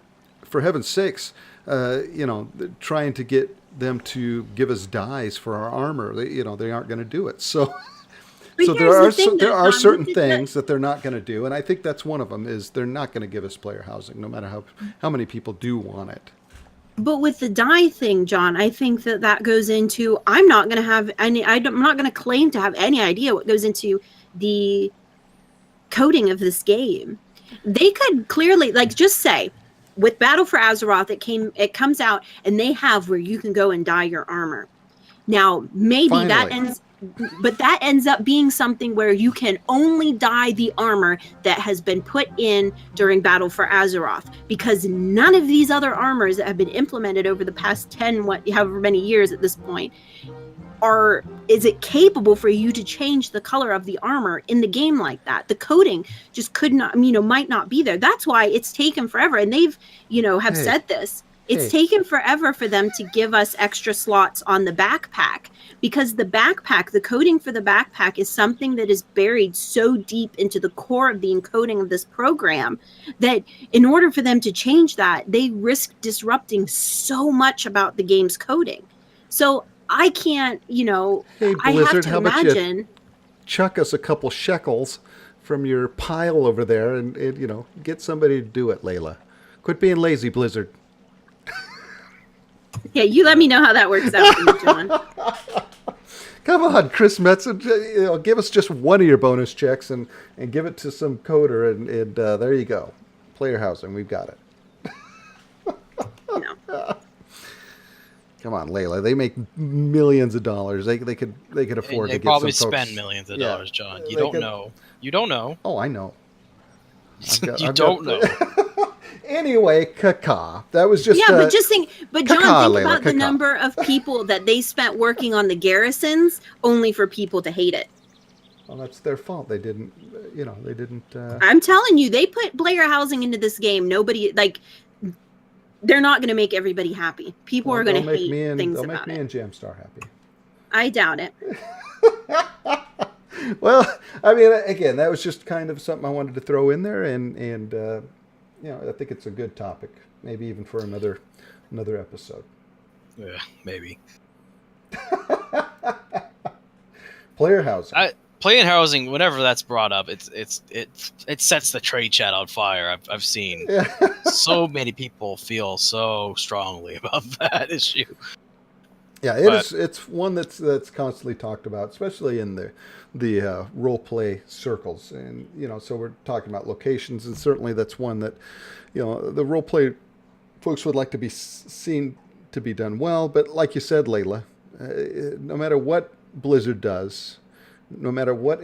[SPEAKER 2] for heaven's sakes, trying to get them to give us dyes for our armor, they aren't going to do it. So.
[SPEAKER 1] But
[SPEAKER 2] So
[SPEAKER 1] here's the thing,
[SPEAKER 2] there
[SPEAKER 1] though,
[SPEAKER 2] are
[SPEAKER 1] John.
[SPEAKER 2] certain things that they're not going to do, and I think that's one of them. Is they're not going to give us player housing, no matter how many people do want it.
[SPEAKER 1] But with the die thing, John, I think that goes into. I'm not going to have any. I'm not going to claim to have any idea what goes into the coding of this game. They could clearly, like, just say with Battle for Azeroth, it comes out, and they have where you can go and dye your armor. Now, maybe
[SPEAKER 2] Finally.
[SPEAKER 1] that ends up being something where you can only dye the armor that has been put in during Battle for Azeroth, because none of these other armors that have been implemented over the past 10, however many years at this point, is it capable for you to change the color of the armor in the game like that? The coding just could not, might not be there. That's why it's taken forever. And they've, have
[SPEAKER 2] Hey,
[SPEAKER 1] said this. It's
[SPEAKER 2] hey.
[SPEAKER 1] taken forever for them to give us extra slots on the backpack, because the coding for the backpack is something that is buried so deep into the core of the encoding of this program that in order for them to change that, they risk disrupting so much about the game's coding. So I can't,
[SPEAKER 2] Hey,
[SPEAKER 1] I have
[SPEAKER 2] Blizzard,
[SPEAKER 1] to
[SPEAKER 2] how about you
[SPEAKER 1] imagine.
[SPEAKER 2] chuck us a couple shekels from your pile over there and get somebody to do it, Layla. Quit being lazy, Blizzard.
[SPEAKER 1] Yeah, you let me know how that works out for you, John.
[SPEAKER 2] Come on, Chris Metzen, give us just one of your bonus checks and give it to some coder, and there you go. Player housing, we've got it.
[SPEAKER 1] No.
[SPEAKER 2] Come on, Layla. They make millions of dollars. They could afford
[SPEAKER 3] They
[SPEAKER 2] to get
[SPEAKER 3] probably
[SPEAKER 2] some folks.
[SPEAKER 3] spend millions of dollars, John. You
[SPEAKER 2] they
[SPEAKER 3] don't
[SPEAKER 2] could-
[SPEAKER 3] know. You don't know.
[SPEAKER 2] Oh, I know.
[SPEAKER 3] You don't know.
[SPEAKER 2] Anyway, caca. That was just
[SPEAKER 1] Yeah, but just think, but John,
[SPEAKER 2] caca,
[SPEAKER 1] think
[SPEAKER 2] Layla,
[SPEAKER 1] about the
[SPEAKER 2] caca.
[SPEAKER 1] number of people that they spent working on the garrisons only for people to hate it.
[SPEAKER 2] Well, that's their fault. They didn't. They didn't.
[SPEAKER 1] I'm telling you, they put player housing into this game. Nobody, like, they're not going to make everybody happy. People are going to hate things
[SPEAKER 2] They'll
[SPEAKER 1] about
[SPEAKER 2] make me
[SPEAKER 1] it.
[SPEAKER 2] and Jamstar happy.
[SPEAKER 1] I doubt it.
[SPEAKER 2] Well, I mean, again, that was just kind of something I wanted to throw in there, and I think it's a good topic, maybe even for another episode.
[SPEAKER 3] Yeah, maybe.
[SPEAKER 2] Player housing.
[SPEAKER 3] Player housing, whenever that's brought up, it sets the trade chat on fire. I've seen so many people feel so strongly about that issue.
[SPEAKER 2] Yeah, it's one that's constantly talked about, especially in the role play circles, and so we're talking about locations, and certainly that's one that the role play folks would like to be seen to be done well. But like you said, Layla, no matter what Blizzard does, no matter what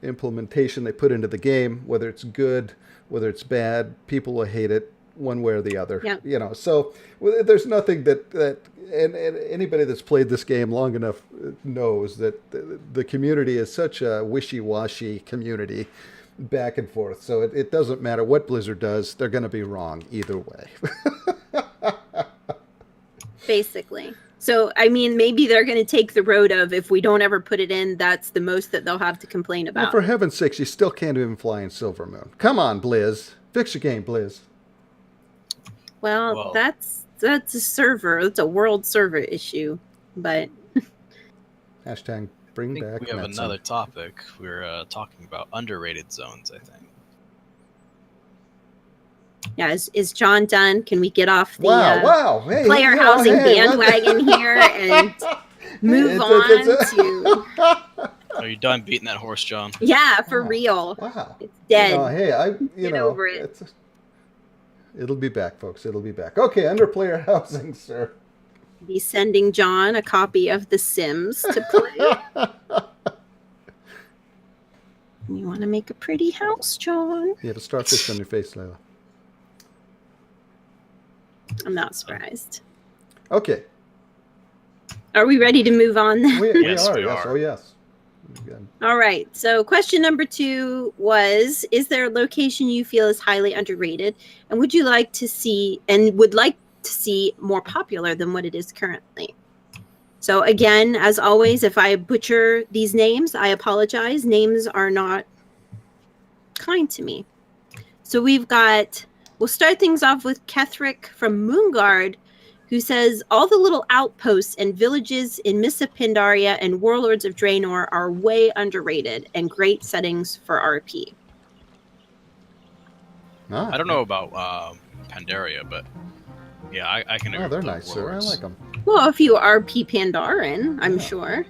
[SPEAKER 2] implementation they put into the game, whether it's good, whether it's bad, people will hate it one way or the other.
[SPEAKER 1] Yeah.
[SPEAKER 2] So there's nothing that and anybody that's played this game long enough knows that the community is such a wishy-washy community, back and forth. So it doesn't matter what Blizzard does; they're going to be wrong either way.
[SPEAKER 1] Basically. So, I mean, maybe they're going to take the road of, if we don't ever put it in, that's the most that they'll have to complain
[SPEAKER 2] Well,
[SPEAKER 1] about.
[SPEAKER 2] for heaven's sakes, you still can't even fly in Silver Moon. Come on, Blizz. Fix your game, Blizz.
[SPEAKER 1] Well, that's a server. It's a world server issue. But
[SPEAKER 2] Hashtag bring
[SPEAKER 3] I think
[SPEAKER 2] back
[SPEAKER 3] we have
[SPEAKER 2] Metzen.
[SPEAKER 3] another topic. We're talking about underrated zones, I think.
[SPEAKER 1] yeah, is John done? Can we get off the
[SPEAKER 2] Wow. Hey,
[SPEAKER 1] player housing bandwagon here and move on to...
[SPEAKER 3] Are you done beating that horse, John?
[SPEAKER 1] Yeah, for real.
[SPEAKER 2] Wow.
[SPEAKER 1] It's dead.
[SPEAKER 2] Get
[SPEAKER 1] over it.
[SPEAKER 2] It'll be back, folks. It'll be back. Okay, under player housing, sir.
[SPEAKER 1] Be sending John a copy of The Sims to play. You want to make a pretty house, John?
[SPEAKER 2] You have a starfish on your face, Layla.
[SPEAKER 1] I'm not surprised.
[SPEAKER 2] Okay.
[SPEAKER 1] Are we ready to move on then?
[SPEAKER 2] We
[SPEAKER 3] Yes,
[SPEAKER 2] are.
[SPEAKER 3] we
[SPEAKER 2] Yes.
[SPEAKER 3] are.
[SPEAKER 2] Oh, yes.
[SPEAKER 1] All right. So question number 2 was, is there a location you feel is highly underrated and would like to see more popular than what it is currently? So again, as always, if I butcher these names, I apologize. Names are not kind to me. So we'll start things off with Kethric from Moonguard, who says, all the little outposts and villages in Mists of Pandaria and Warlords of Draenor are way underrated and great settings for RP.
[SPEAKER 3] I don't know about Pandaria, but yeah, I can agree
[SPEAKER 2] Oh, they're
[SPEAKER 3] with the
[SPEAKER 2] nice, sir. I
[SPEAKER 3] Warlords.
[SPEAKER 2] like them.
[SPEAKER 1] Well, if you RP Pandarin, I'm sure.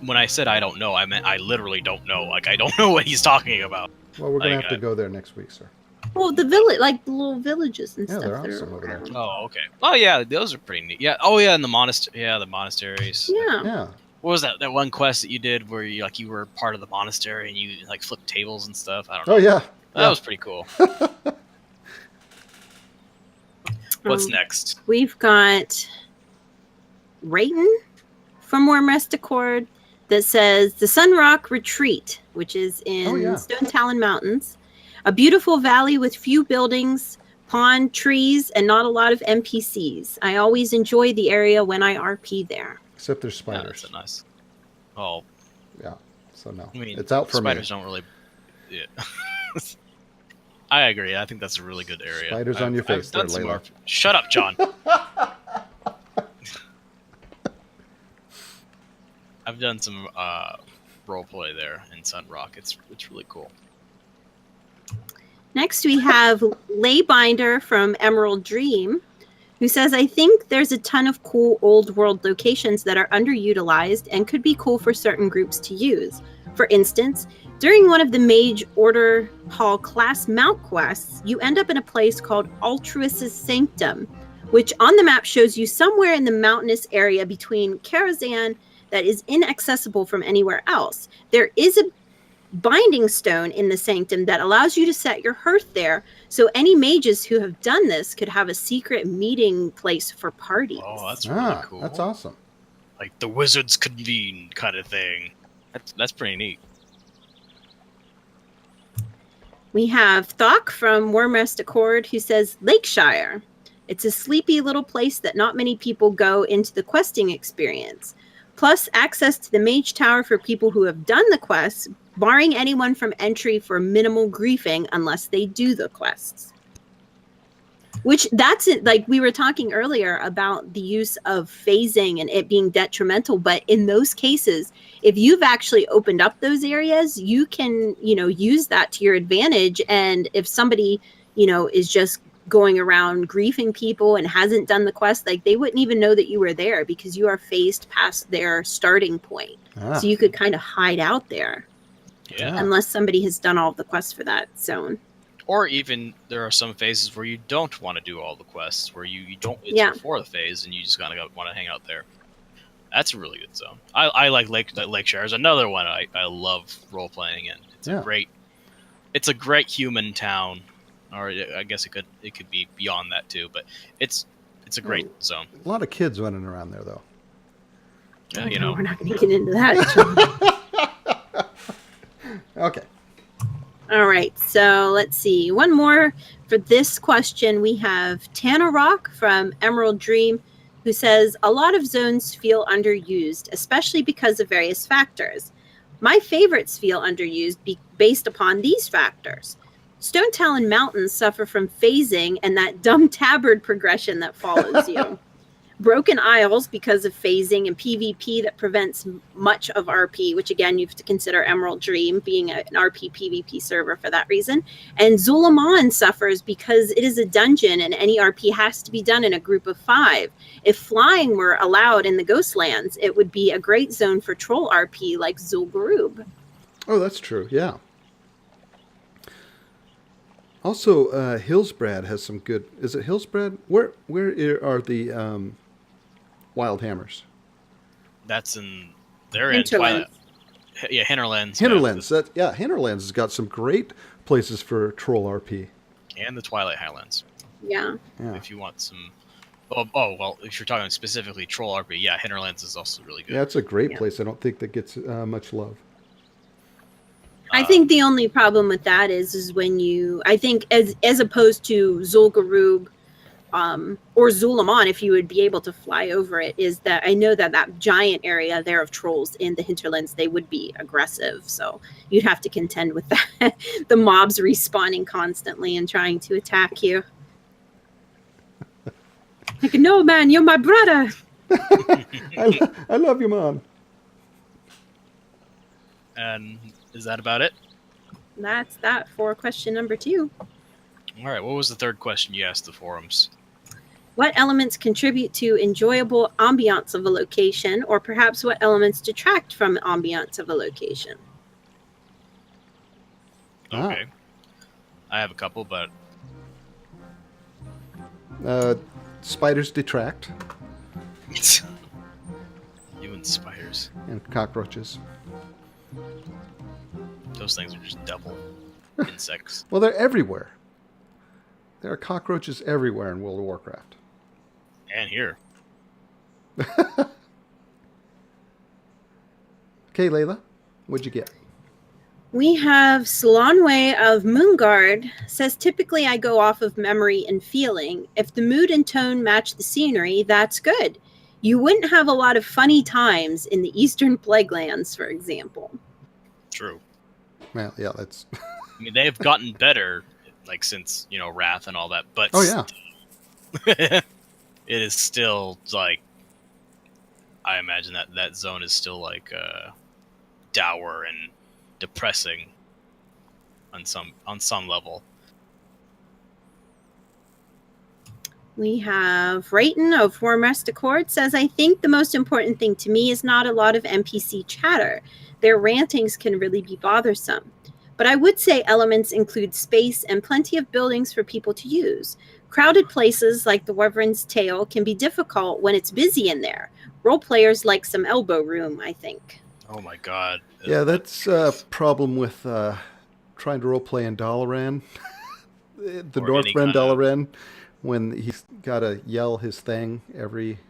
[SPEAKER 3] When I said I don't know, I meant I literally don't know. Like, I don't know what he's talking about.
[SPEAKER 2] Well, we're going to
[SPEAKER 3] Like,
[SPEAKER 2] have to go there next week, sir.
[SPEAKER 1] Well, the village, like the little villages and
[SPEAKER 2] Yeah,
[SPEAKER 1] stuff
[SPEAKER 2] they're
[SPEAKER 1] that
[SPEAKER 2] awesome
[SPEAKER 1] are
[SPEAKER 2] over there.
[SPEAKER 1] around.
[SPEAKER 3] Oh, okay. Oh, yeah, those are pretty neat. Yeah. Oh, yeah, and the the monasteries.
[SPEAKER 1] Yeah.
[SPEAKER 2] Yeah.
[SPEAKER 3] What was that one quest that you did where you were part of the monastery and you like flipped tables and stuff? I don't know.
[SPEAKER 2] Oh, yeah.
[SPEAKER 3] That was pretty cool. What's next?
[SPEAKER 1] We've got Rayton from Warm Rest Accord that says the Sunrock Retreat, which is in Stone Talon Mountains, a beautiful valley with few buildings, pond, trees, and not a lot of NPCs. I always enjoy the area when I RP there.
[SPEAKER 2] Except there's spiders.
[SPEAKER 3] Yeah, that's a nice. Oh.
[SPEAKER 2] Yeah. So no.
[SPEAKER 3] I mean,
[SPEAKER 2] it's out for
[SPEAKER 3] spiders
[SPEAKER 2] me.
[SPEAKER 3] don't really. Yeah. I agree. I think that's a really good area.
[SPEAKER 2] Spiders on your face there, Layla.
[SPEAKER 3] Shut up, John. I've done some roleplay there in Sunrock. It's really cool.
[SPEAKER 1] Next, we have Laybinder from Emerald Dream, who says, I think there's a ton of cool old world locations that are underutilized and could be cool for certain groups to use. For instance, during one of the Mage Order Hall class mount quests, you end up in a place called Altruist's Sanctum, which on the map shows you somewhere in the mountainous area between Karazhan that is inaccessible from anywhere else. There is a binding stone in the sanctum that allows you to set your hearth there, so any mages who have done this could have a secret meeting place for parties.
[SPEAKER 3] Oh, that's really cool.
[SPEAKER 2] That's awesome.
[SPEAKER 3] Like the wizards convene kind of thing. That's pretty neat.
[SPEAKER 1] We have Thok from Warm Rest Accord who says Lakeshire. It's a sleepy little place that not many people go into the questing experience. Plus access to the Mage Tower for people who have done the quests, barring anyone from entry for minimal griefing unless they do the quests. Which that's it. Like we were talking earlier about the use of phasing and it being detrimental. But in those cases, if you've actually opened up those areas, you can, use that to your advantage. And if somebody, is just going around griefing people and hasn't done the quest, like they wouldn't even know that you were there because you are phased past their starting point. So you could kind of hide out there.
[SPEAKER 3] Yeah.
[SPEAKER 1] Unless somebody has done all of the quests for that zone.
[SPEAKER 3] Or even there are some phases where you don't want to do all the quests, where you don't. It's before the phase, and you just kind of want to hang out there. That's a really good zone. I like Lakeshire is another one I love role playing in. It's a great human town, or I guess it could be beyond that too. But it's a great zone.
[SPEAKER 2] A lot of kids running around there though.
[SPEAKER 3] Yeah,
[SPEAKER 1] we're not going to get into that.
[SPEAKER 2] Okay.
[SPEAKER 1] All right, so let's see. One more for this question. We have Tana Rock from Emerald Dream, who says, a lot of zones feel underused, especially because of various factors. My favorites feel underused based upon these factors. Stone Talon Mountains suffer from phasing and that dumb tabard progression that follows you. Broken Isles because of phasing and PvP that prevents much of RP, which again, you have to consider Emerald Dream being an RP PvP server for that reason. And Zul'Aman suffers because it is a dungeon and any RP has to be done in a group of 5. If flying were allowed in the Ghostlands, it would be a great zone for troll RP like Zul'Gurub.
[SPEAKER 2] Oh, that's true. Yeah. Also, Hillsbrad has some good... Is it Hillsbrad? Where are the... Wild Hammers?
[SPEAKER 3] They're in Twilight. Yeah, Hinterlands.
[SPEAKER 2] Hinterlands. Hinterlands has got some great places for troll RP.
[SPEAKER 3] And the Twilight Highlands.
[SPEAKER 1] Yeah.
[SPEAKER 3] If you want some... well, if you're talking specifically troll RP, yeah, Hinterlands is also really good.
[SPEAKER 2] Yeah, it's a great place. I don't think that gets much love.
[SPEAKER 1] I think the only problem with that is when I think as opposed to Zul'Gurub, or Zul'Aman, if you would be able to fly over it, is that I know that giant area there of trolls in the hinterlands, they would be aggressive. So you'd have to contend with that. The mobs respawning constantly and trying to attack you. Like, no, man, you're my brother.
[SPEAKER 2] I love you, man.
[SPEAKER 3] And is that about it?
[SPEAKER 1] That's that for question number 2.
[SPEAKER 3] All right. What was the third question you asked the forums?
[SPEAKER 1] What elements contribute to enjoyable ambiance of a location, or perhaps what elements detract from ambiance of a location?
[SPEAKER 3] Okay. I have a couple, but
[SPEAKER 2] Spiders detract,
[SPEAKER 3] you and spiders.
[SPEAKER 2] and cockroaches.
[SPEAKER 3] Those things are just devil insects.
[SPEAKER 2] Well, they're everywhere. There are cockroaches everywhere in World of Warcraft.
[SPEAKER 3] And here.
[SPEAKER 2] Okay, Layla, what'd you get?
[SPEAKER 1] We have Salonway of Moonguard says, typically I go off of memory and feeling. If the mood and tone match the scenery, that's good. You wouldn't have a lot of funny times in the Eastern Plaguelands, for example.
[SPEAKER 3] True.
[SPEAKER 2] Well, yeah, that's...
[SPEAKER 3] I mean, they've gotten better, like, since, you know, Wrath and all that, but...
[SPEAKER 2] Oh, yeah.
[SPEAKER 3] it is still, like... I imagine that zone is still, like, dour and depressing on some level.
[SPEAKER 1] We have Rayton of Warmrest Accord says, I think the most important thing to me is not a lot of NPC chatter. Their rantings can really be bothersome. But I would say elements include space and plenty of buildings for people to use. Crowded places like the Wyvern's Tail can be difficult when it's busy in there. Role players like some elbow room, I think.
[SPEAKER 3] Oh my god.
[SPEAKER 2] Yeah, that's a problem with trying to roleplay in Dalaran. The
[SPEAKER 3] Or
[SPEAKER 2] North
[SPEAKER 3] any
[SPEAKER 2] Ren
[SPEAKER 3] kind of-
[SPEAKER 2] Dalaran, when he's got to yell his thing every...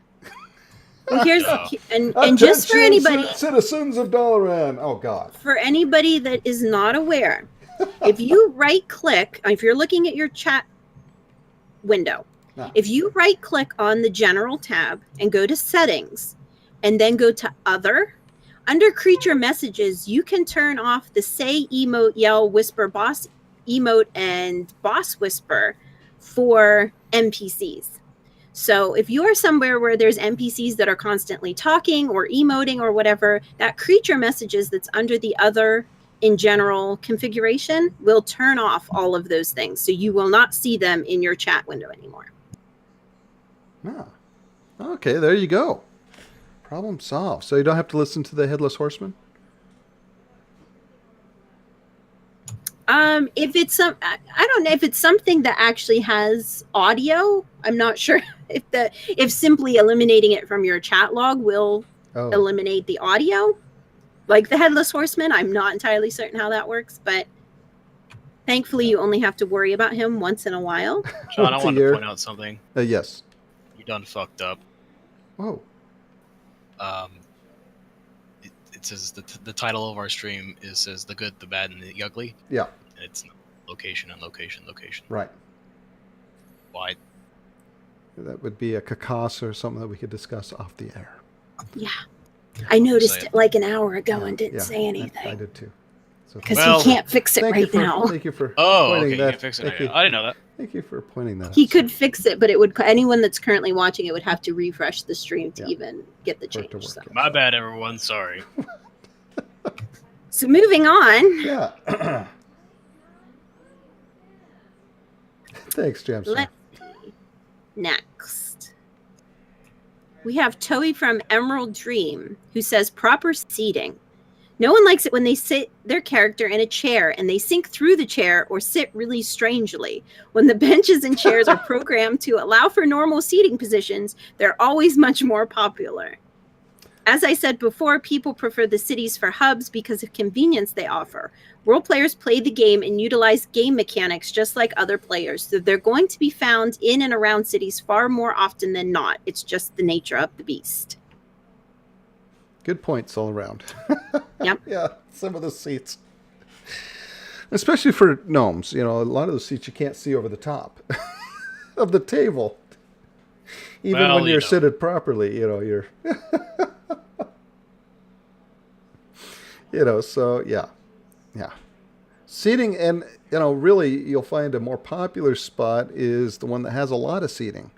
[SPEAKER 1] Well, here's
[SPEAKER 3] Yeah.
[SPEAKER 1] and just for anybody
[SPEAKER 2] citizens of Dalaran. Oh, God.
[SPEAKER 1] for anybody that is not aware, if you right click, if you're looking at your chat window, if you right click on the general tab and go to settings and then go to other, under creature messages, you can turn off the say emote, yell, whisper, boss emote, and boss whisper for NPCs. So if you are somewhere where there's NPCs that are constantly talking or emoting or whatever, that creature messages that's under the other in general configuration will turn off all of those things. So you will not see them in your chat window anymore.
[SPEAKER 2] Ah. Okay, there you go. Problem solved. So you don't have to listen to the Headless Horseman?
[SPEAKER 1] If it's I don't know if it's something that actually has audio. I'm not sure if simply eliminating it from your chat log will eliminate the audio, like the Headless Horseman. I'm not entirely certain how that works, but thankfully you only have to worry about him once in a while.
[SPEAKER 3] John, I want to point out something.
[SPEAKER 2] Yes.
[SPEAKER 3] You done fucked up.
[SPEAKER 2] Whoa.
[SPEAKER 3] It says the title of our stream says the good, the bad, and the ugly.
[SPEAKER 2] Yeah.
[SPEAKER 3] It's location and location.
[SPEAKER 2] Right.
[SPEAKER 3] Why?
[SPEAKER 2] That would be a cacass or something that we could discuss off the air.
[SPEAKER 1] Yeah. I noticed it like an hour ago and didn't say anything.
[SPEAKER 2] I did too.
[SPEAKER 1] Because he can't fix it right now.
[SPEAKER 2] Thank you for
[SPEAKER 3] pointing
[SPEAKER 2] that.
[SPEAKER 3] You can fix it. I didn't know that.
[SPEAKER 2] Thank you for pointing that out.
[SPEAKER 1] He could fix it, but it would anyone that's currently watching it would have to refresh the stream to even get the change. So.
[SPEAKER 3] My bad, everyone. Sorry.
[SPEAKER 1] So moving on.
[SPEAKER 2] Yeah. Thanks, James.
[SPEAKER 1] Let's see. Next. We have Toei from Emerald Dream, who says proper seating. No one likes it when they sit their character in a chair and they sink through the chair or sit really strangely. When the benches and chairs are programmed to allow for normal seating positions, they're always much more popular. As I said before, people prefer the cities for hubs because of convenience they offer. Role players play the game and utilize game mechanics just like other players, so they're going to be found in and around cities far more often than not. It's just the nature of the beast.
[SPEAKER 2] Good points all around.
[SPEAKER 1] Yep.
[SPEAKER 2] Yeah, some of the seats. Especially for gnomes, a lot of those seats you can't see over the top of the table. Even when you're seated properly, you're... so yeah. Seating, and, really, you'll find a more popular spot is the one that has a lot of seating.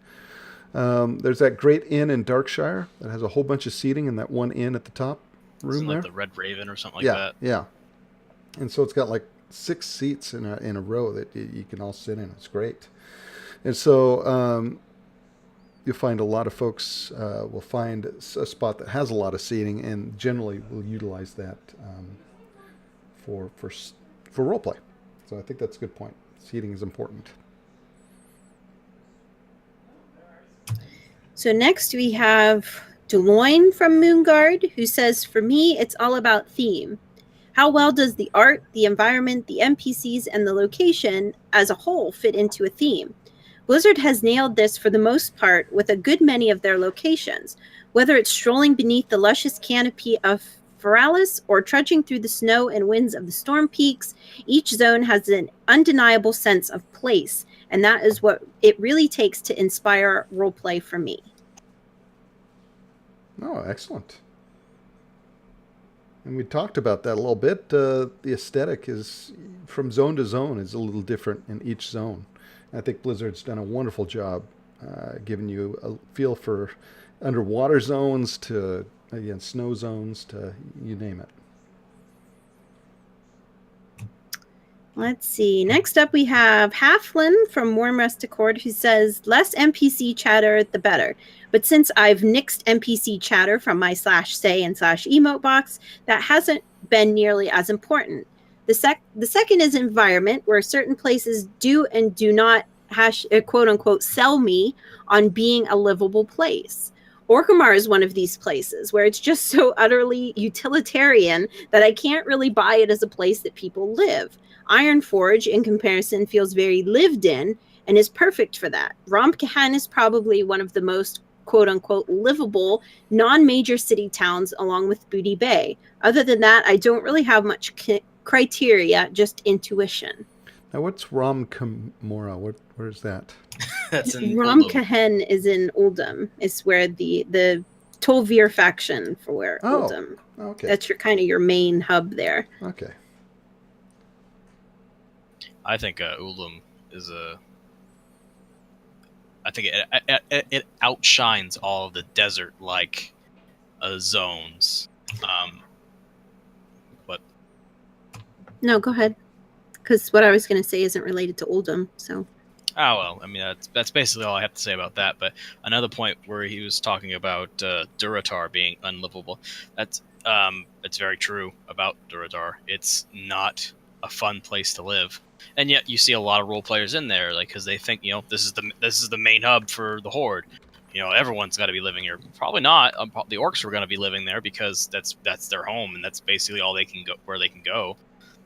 [SPEAKER 2] There's that great inn in Darkshire that has a whole bunch of seating in that one inn at the top room
[SPEAKER 3] Isn't
[SPEAKER 2] there.
[SPEAKER 3] like the Red Raven or something like
[SPEAKER 2] yeah,
[SPEAKER 3] that?
[SPEAKER 2] yeah. And so it's got like 6 seats in a row that you can all sit in. It's great. And so you'll find a lot of folks will find a spot that has a lot of seating, and generally will utilize that for role play. So I think that's a good point. Seating is important.
[SPEAKER 1] So next we have DeLoyne from Moonguard, who says, "For me, it's all about theme. How well does the art, the environment, the NPCs, and the location as a whole fit into a theme? Blizzard has nailed this for the most part with a good many of their locations. Whether it's strolling beneath the luscious canopy of Feralis or trudging through the snow and winds of the Storm Peaks, each zone has an undeniable sense of place, and that is what it really takes to inspire roleplay for me."
[SPEAKER 2] Oh, excellent. And we talked about that a little bit. The aesthetic is from zone to zone is a little different in each zone. I think Blizzard's done a wonderful job giving you a feel for underwater zones to, again, snow zones to you name it.
[SPEAKER 1] Let's see. Next up, we have Halflin from Warm Rest Accord, who says, "Less NPC chatter, the better. But since I've nixed NPC chatter from my /say and /emote box, that hasn't been nearly as important. The second is environment, where certain places do and do not quote unquote sell me on being a livable place. Orgrimmar is one of these places where it's just so utterly utilitarian that I can't really buy it as a place that people live. Ironforge, in comparison, feels very lived in and is perfect for that. Romkahan is probably one of the most quote-unquote livable non-major city towns, along with Booty Bay. Other than that, I don't really have much criteria, just intuition."
[SPEAKER 2] Now, what's Romkamora? Where is that?
[SPEAKER 3] That's in
[SPEAKER 1] Romkahen is in Uldum. It's where the Tolvir faction for Uldum.
[SPEAKER 2] Okay.
[SPEAKER 1] That's your main hub there.
[SPEAKER 2] Okay.
[SPEAKER 3] I think Ullum is a. I think it outshines all of the desert-like zones. But
[SPEAKER 1] No, go ahead. Because what I was going to say isn't related to Uldum, so.
[SPEAKER 3] oh well, I mean that's basically all I have to say about that. But another point where he was talking about Durotar being unlivable, that's very true about Durotar. It's not a fun place to live. And yet you see a lot of role players in there, like, because they think, this is the main hub for the Horde. Everyone's got to be living here. Probably not. The orcs were going to be living there because that's their home, and that's basically all they can go where they can go.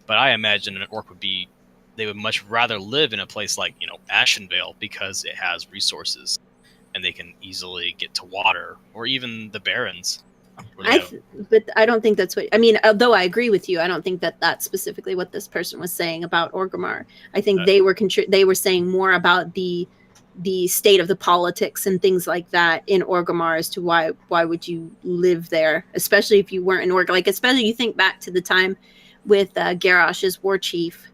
[SPEAKER 3] But I imagine an orc they would much rather live in a place like Ashenvale because it has resources, and they can easily get to water, or even the Barrens.
[SPEAKER 1] But I don't think that's what I mean. Although I agree with you, I don't think that that's specifically what this person was saying about Orgrimmar. I think they were saying more about the state of the politics and things like that in Orgrimmar as to why would you live there, especially if you weren't an orc. Like, especially you think back to the time with Garrosh as war chief.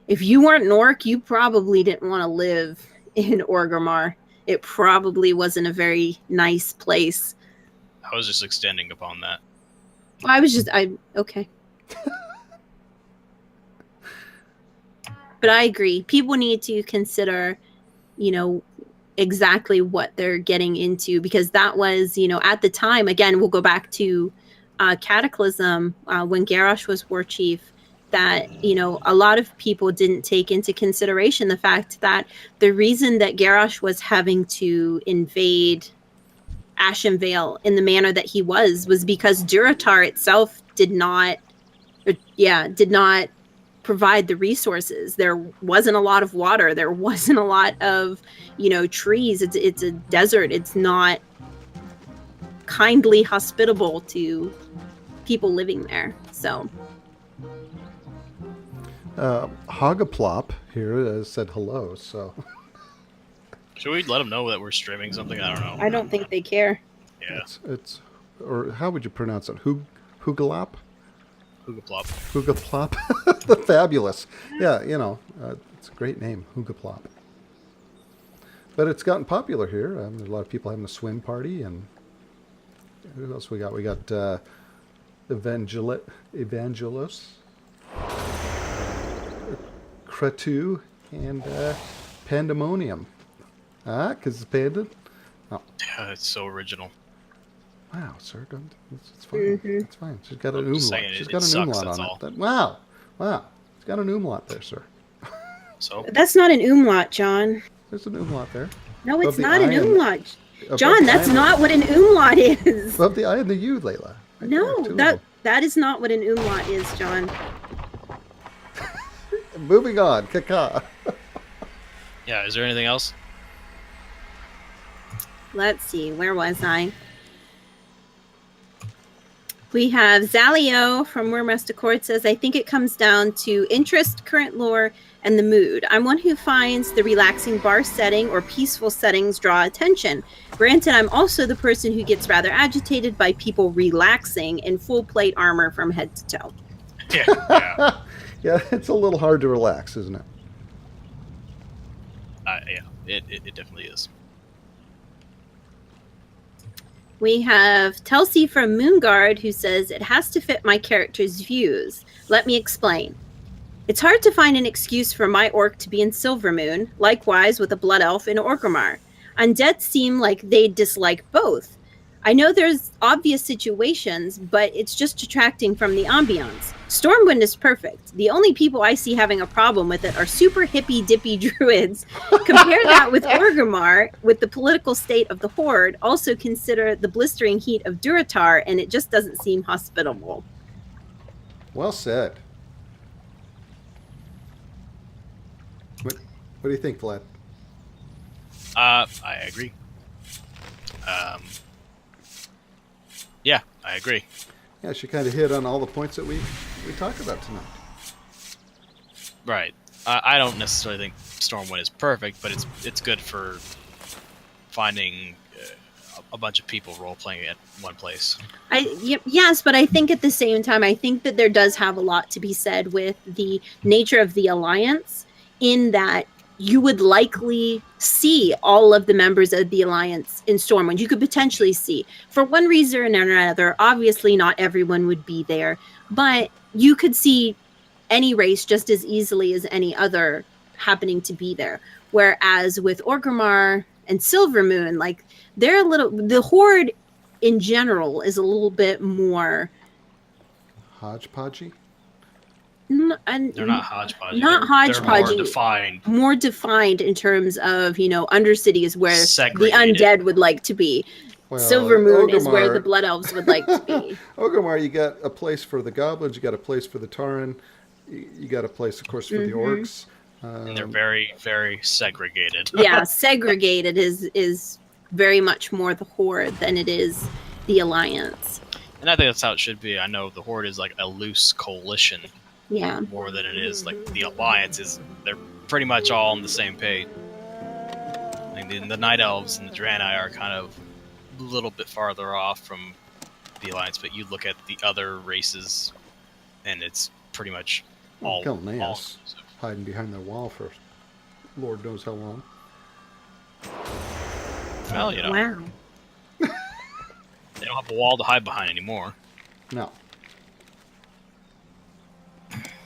[SPEAKER 1] If you weren't an orc, you probably didn't want to live in Orgrimmar. It probably wasn't a very nice place.
[SPEAKER 3] I was just extending upon that.
[SPEAKER 1] Okay. But I agree. People need to consider, exactly what they're getting into, because that was, at the time, again, we'll go back to Cataclysm, when Garrosh was war chief, that, a lot of people didn't take into consideration the fact that the reason that Garrosh was having to invade Ashenvale in the manner that he was because Durotar itself did not provide the resources. There wasn't a lot of water. There wasn't a lot of, trees. It's a desert. It's not kindly hospitable to people living there. So
[SPEAKER 2] Hoggaplop here said hello, so
[SPEAKER 3] should we let them know that we're streaming something? I don't know.
[SPEAKER 1] I don't think they care.
[SPEAKER 3] Yeah.
[SPEAKER 2] It's or how would you pronounce it? Hoogalop?
[SPEAKER 3] Hoogaplop.
[SPEAKER 2] Hoogaplop. The fabulous. Yeah, it's a great name, Hoogaplop. but it's gotten popular here. There's a lot of people having a swim party, and who else we got? We got Evangelos, Cretu, and Pandemonium. Because it's panda. Oh,
[SPEAKER 3] Yeah, it's so original.
[SPEAKER 2] wow, sir, it's fine. It's fine. She's got an
[SPEAKER 3] I'm just
[SPEAKER 2] umlaut.
[SPEAKER 3] saying,
[SPEAKER 2] She's
[SPEAKER 3] it
[SPEAKER 2] got an
[SPEAKER 3] sucks,
[SPEAKER 2] umlaut
[SPEAKER 3] that's
[SPEAKER 2] on
[SPEAKER 3] all.
[SPEAKER 2] it. Wow, she's got an umlaut there, sir.
[SPEAKER 3] So
[SPEAKER 1] That's not an umlaut, John.
[SPEAKER 2] There's an umlaut there.
[SPEAKER 1] No,
[SPEAKER 2] Above
[SPEAKER 1] it's
[SPEAKER 2] the
[SPEAKER 1] not
[SPEAKER 2] I
[SPEAKER 1] an
[SPEAKER 2] and-
[SPEAKER 1] umlaut.
[SPEAKER 2] above
[SPEAKER 1] John,
[SPEAKER 2] the
[SPEAKER 1] that's
[SPEAKER 2] I and-
[SPEAKER 1] not what an umlaut is.
[SPEAKER 2] Above the I and the U, Layla. Right
[SPEAKER 1] No,
[SPEAKER 2] there, two of them.
[SPEAKER 1] that is not what an umlaut is, John.
[SPEAKER 2] Moving on, Kaka.
[SPEAKER 3] yeah, is there anything else?
[SPEAKER 1] Let's see, where was I? We have Zalio from Worm Rusted Court says, I think it comes down to interest, current lore, and the mood. I'm one who finds the relaxing bar setting or peaceful settings draw attention. Granted, I'm also the person who gets rather agitated by people relaxing in full plate armor from head to toe.
[SPEAKER 3] Yeah.
[SPEAKER 2] Yeah, it's a little hard to relax, isn't it?
[SPEAKER 3] Yeah. It definitely is.
[SPEAKER 1] We have Telsey from Moonguard who says, it has to fit my character's views. Let me explain. It's hard to find an excuse for my orc to be in Silvermoon, likewise with a blood elf in Orgrimmar. Undead seem like they dislike both. I know there's obvious situations, but it's just detracting from the ambiance. Stormwind is perfect. The only people I see having a problem with it are super hippy dippy druids. Compare that with Orgrimmar, with the political state of the Horde. Also consider the blistering heat of Durotar, and it just doesn't seem hospitable.
[SPEAKER 2] Well said. What do you think, Vlad?
[SPEAKER 3] I agree. Yeah, I agree.
[SPEAKER 2] Yeah, she kind of hit on all the points that we talked about tonight.
[SPEAKER 3] Right. I don't necessarily think Stormwind is perfect, but it's good for finding a bunch of people role playing at one place.
[SPEAKER 1] Yes, but I think at the same time, I think that there does have a lot to be said with the nature of the Alliance, in that you would likely see all of the members of the Alliance in Stormwind. You could potentially see, for one reason or another, obviously not everyone would be there, but you could see any race just as easily as any other happening to be there. Whereas with Orgrimmar and Silvermoon, like, they're the Horde in general is a little bit more
[SPEAKER 2] Hodgepodgey?
[SPEAKER 3] They're not hodgepodge.
[SPEAKER 1] Not
[SPEAKER 3] They're
[SPEAKER 1] hodgepodgey.
[SPEAKER 3] more defined.
[SPEAKER 1] More defined in terms of, Undercity is where
[SPEAKER 3] Segregated.
[SPEAKER 1] the undead would like to be.
[SPEAKER 2] Well,
[SPEAKER 1] Silvermoon is where
[SPEAKER 2] Orgrimmar-
[SPEAKER 1] the Blood Elves would like to be.
[SPEAKER 2] Orgrimmar, you got a place for the goblins, you got a place for the Tauren, you got a place, of course, for the orcs.
[SPEAKER 3] And they're very, very segregated.
[SPEAKER 1] Yeah, segregated is very much more the Horde than it is the Alliance.
[SPEAKER 3] And I think that's how it should be. I know the Horde is like a loose coalition
[SPEAKER 1] Yeah.
[SPEAKER 3] more than it is like the Alliance is. They're pretty much all on the same page. Like the Night Elves and the Draenei are kind of a little bit farther off from the Alliance, but you look at the other races, and it's pretty much all
[SPEAKER 2] Kilnaeus,
[SPEAKER 3] inclusive.
[SPEAKER 2] hiding behind their wall for Lord knows how long.
[SPEAKER 3] Well,
[SPEAKER 1] Wow.
[SPEAKER 3] they don't have a wall to hide behind anymore.
[SPEAKER 2] No.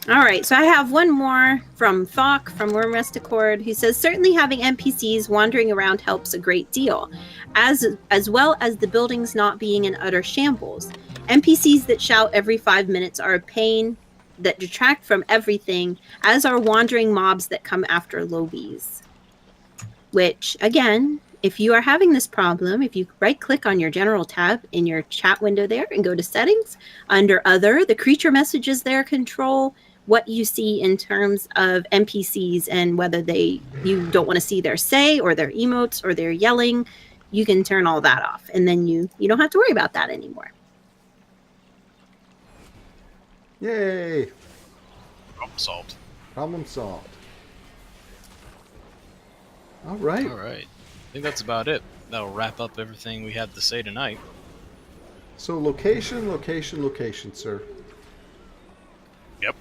[SPEAKER 1] All right, so I have one more from Thok from Worm Rusted Court, who says, certainly having NPCs wandering around helps a great deal, as well as the buildings not being in utter shambles. NPCs that shout every 5 minutes are a pain that detract from everything, as are wandering mobs that come after lobies. Which, again, if you are having this problem, if you right-click on your General tab in your chat window there and go to Settings, under Other, the creature messages there control what you see in terms of NPCs and whether you don't want to see their say or their emotes or their yelling. You can turn all that off, and then you don't have to worry about that anymore.
[SPEAKER 2] Yay!
[SPEAKER 3] Problem solved.
[SPEAKER 2] Problem solved. All right.
[SPEAKER 3] All right. I think that's about it. That'll wrap up everything we had to say tonight.
[SPEAKER 2] So location, sir.
[SPEAKER 3] Yep.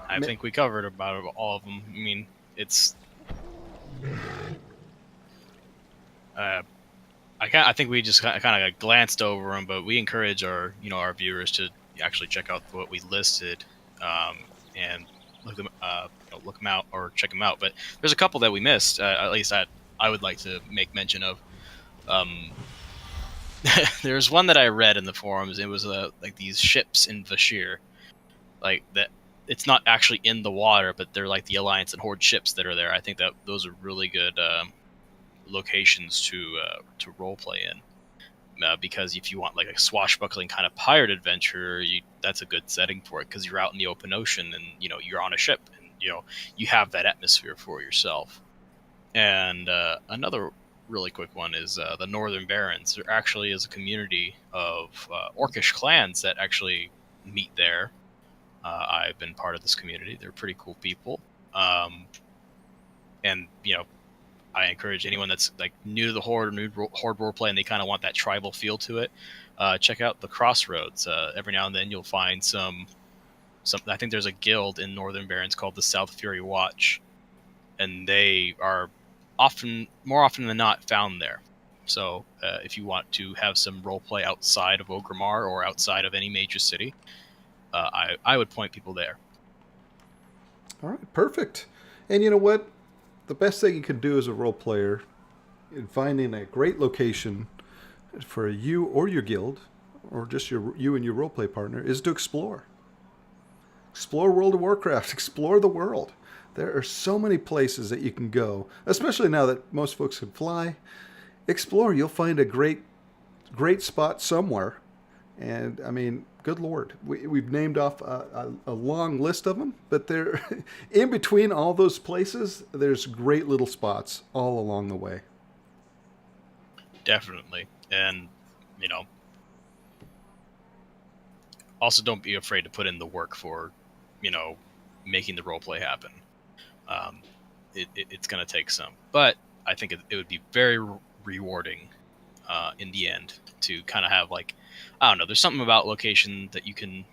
[SPEAKER 3] I think we covered about all of them. I mean, it's I think we just kind of glanced over them, but we encourage our viewers to actually check out what we listed, and look them out or check them out. But there's a couple that we missed. At least I would like to make mention of. There's one that I read in the forums. It was like these ships in Vashir, like that. It's not actually in the water, but they're like the Alliance and Horde ships that are there. I think that those are really good locations to roleplay in. Because if you want like a swashbuckling kind of pirate adventure, that's a good setting for it because you're out in the open ocean and you're on a ship and you have that atmosphere for yourself. And another really quick one is the Northern Barrens. There actually is a community of Orcish clans that actually meet there. I've been part of this community. They're pretty cool people, and I encourage anyone that's like new to the Horde or new Horde roleplay and they kind of want that tribal feel to it. Check out the Crossroads. Every now and then you'll find some. I think there's a guild in Northern Barrens called the South Fury Watch, and they are more often than not found there. So if you want to have some roleplay outside of Orgrimmar or outside of any major city, I would point people there.
[SPEAKER 2] All right, perfect. And you know what? The best thing you can do as a role player in finding a great location for you or your guild, or just you and your roleplay partner, is to explore. Explore World of Warcraft. Explore the world. There are so many places that you can go, especially now that most folks can fly. Explore. You'll find a great spot somewhere. And, I mean, good Lord. We've named off a long list of them, but they're in between all those places, there's great little spots all along the way.
[SPEAKER 3] Definitely. And, also don't be afraid to put in the work for, making the roleplay happen. It's going to take some. But I think it would be very rewarding in the end to kind of have like, I don't know, there's something about location that you can,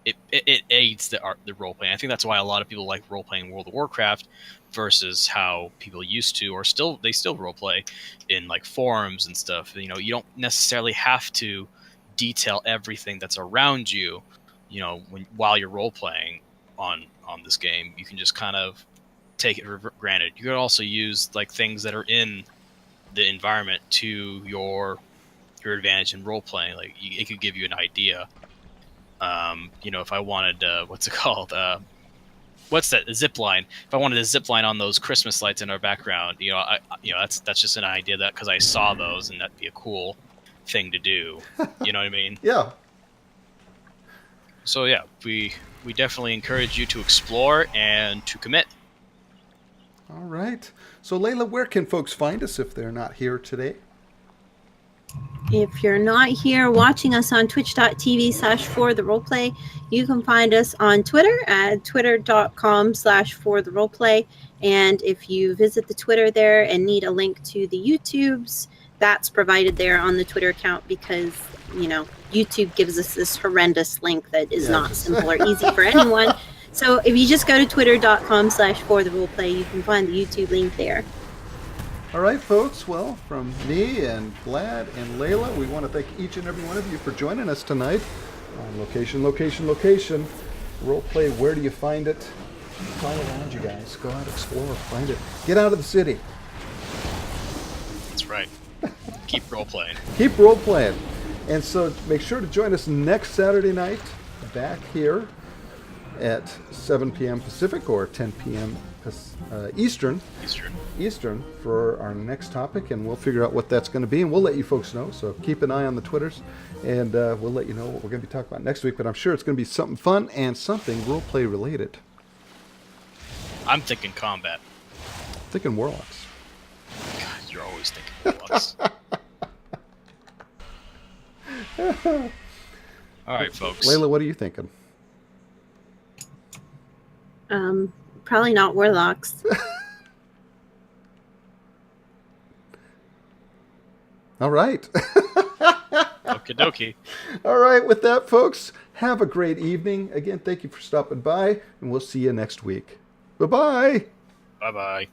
[SPEAKER 3] it aids the role playing. I think that's why a lot of people like role playing World of Warcraft versus how people used to, or they still role play in like forums and stuff. You don't necessarily have to detail everything that's around you, while you're role playing on this game. You can just kind of take it for granted. You could also use like things that are in the environment to your advantage in role playing. Like it could give you an idea. If I wanted, what's it called? What's that? A zip line. If I wanted a zip line on those Christmas lights in our background, that's just an idea that because I saw those and that'd be a cool thing to do. You know what I mean?
[SPEAKER 2] Yeah.
[SPEAKER 3] So yeah, we definitely encourage you to explore and to commit.
[SPEAKER 2] All right. So Layla, where can folks find us if they're not here today?
[SPEAKER 1] If you're not here watching us on twitch.tv/fortheroleplay, you can find us on Twitter at twitter.com/fortheroleplay. And if you visit the Twitter there and need a link to the YouTubes, that's provided there on the Twitter account because, YouTube gives us this horrendous link that is not simple or easy for anyone. So if you just go to twitter.com/fortheroleplay, you can find the YouTube link there.
[SPEAKER 2] All right, folks. Well, from me and Vlad and Layla, we want to thank each and every one of you for joining us tonight on Location. Roleplay, where do you find it? It's all around you guys. Go out, explore, find it. Get out of the city.
[SPEAKER 3] That's right. Keep role-playing.
[SPEAKER 2] Keep role-playing. And so make sure to join us next Saturday night back here at 7 p.m. Pacific or 10 p.m. Eastern for our next topic, and we'll figure out what that's going to be, and we'll let you folks know. So keep an eye on the Twitters, and we'll let you know what we're going to be talking about next week. But I'm sure it's going to be something fun and something roleplay related.
[SPEAKER 3] I'm thinking combat.
[SPEAKER 2] Thinking warlocks.
[SPEAKER 3] God, you're always thinking warlocks. All right, folks.
[SPEAKER 2] Layla, what are you thinking?
[SPEAKER 1] Probably not warlocks.
[SPEAKER 2] All right.
[SPEAKER 3] Okie dokie.
[SPEAKER 2] All right, with that, folks, have a great evening. Again, thank you for stopping by, and we'll see you next week. Bye-bye.
[SPEAKER 3] Bye-bye.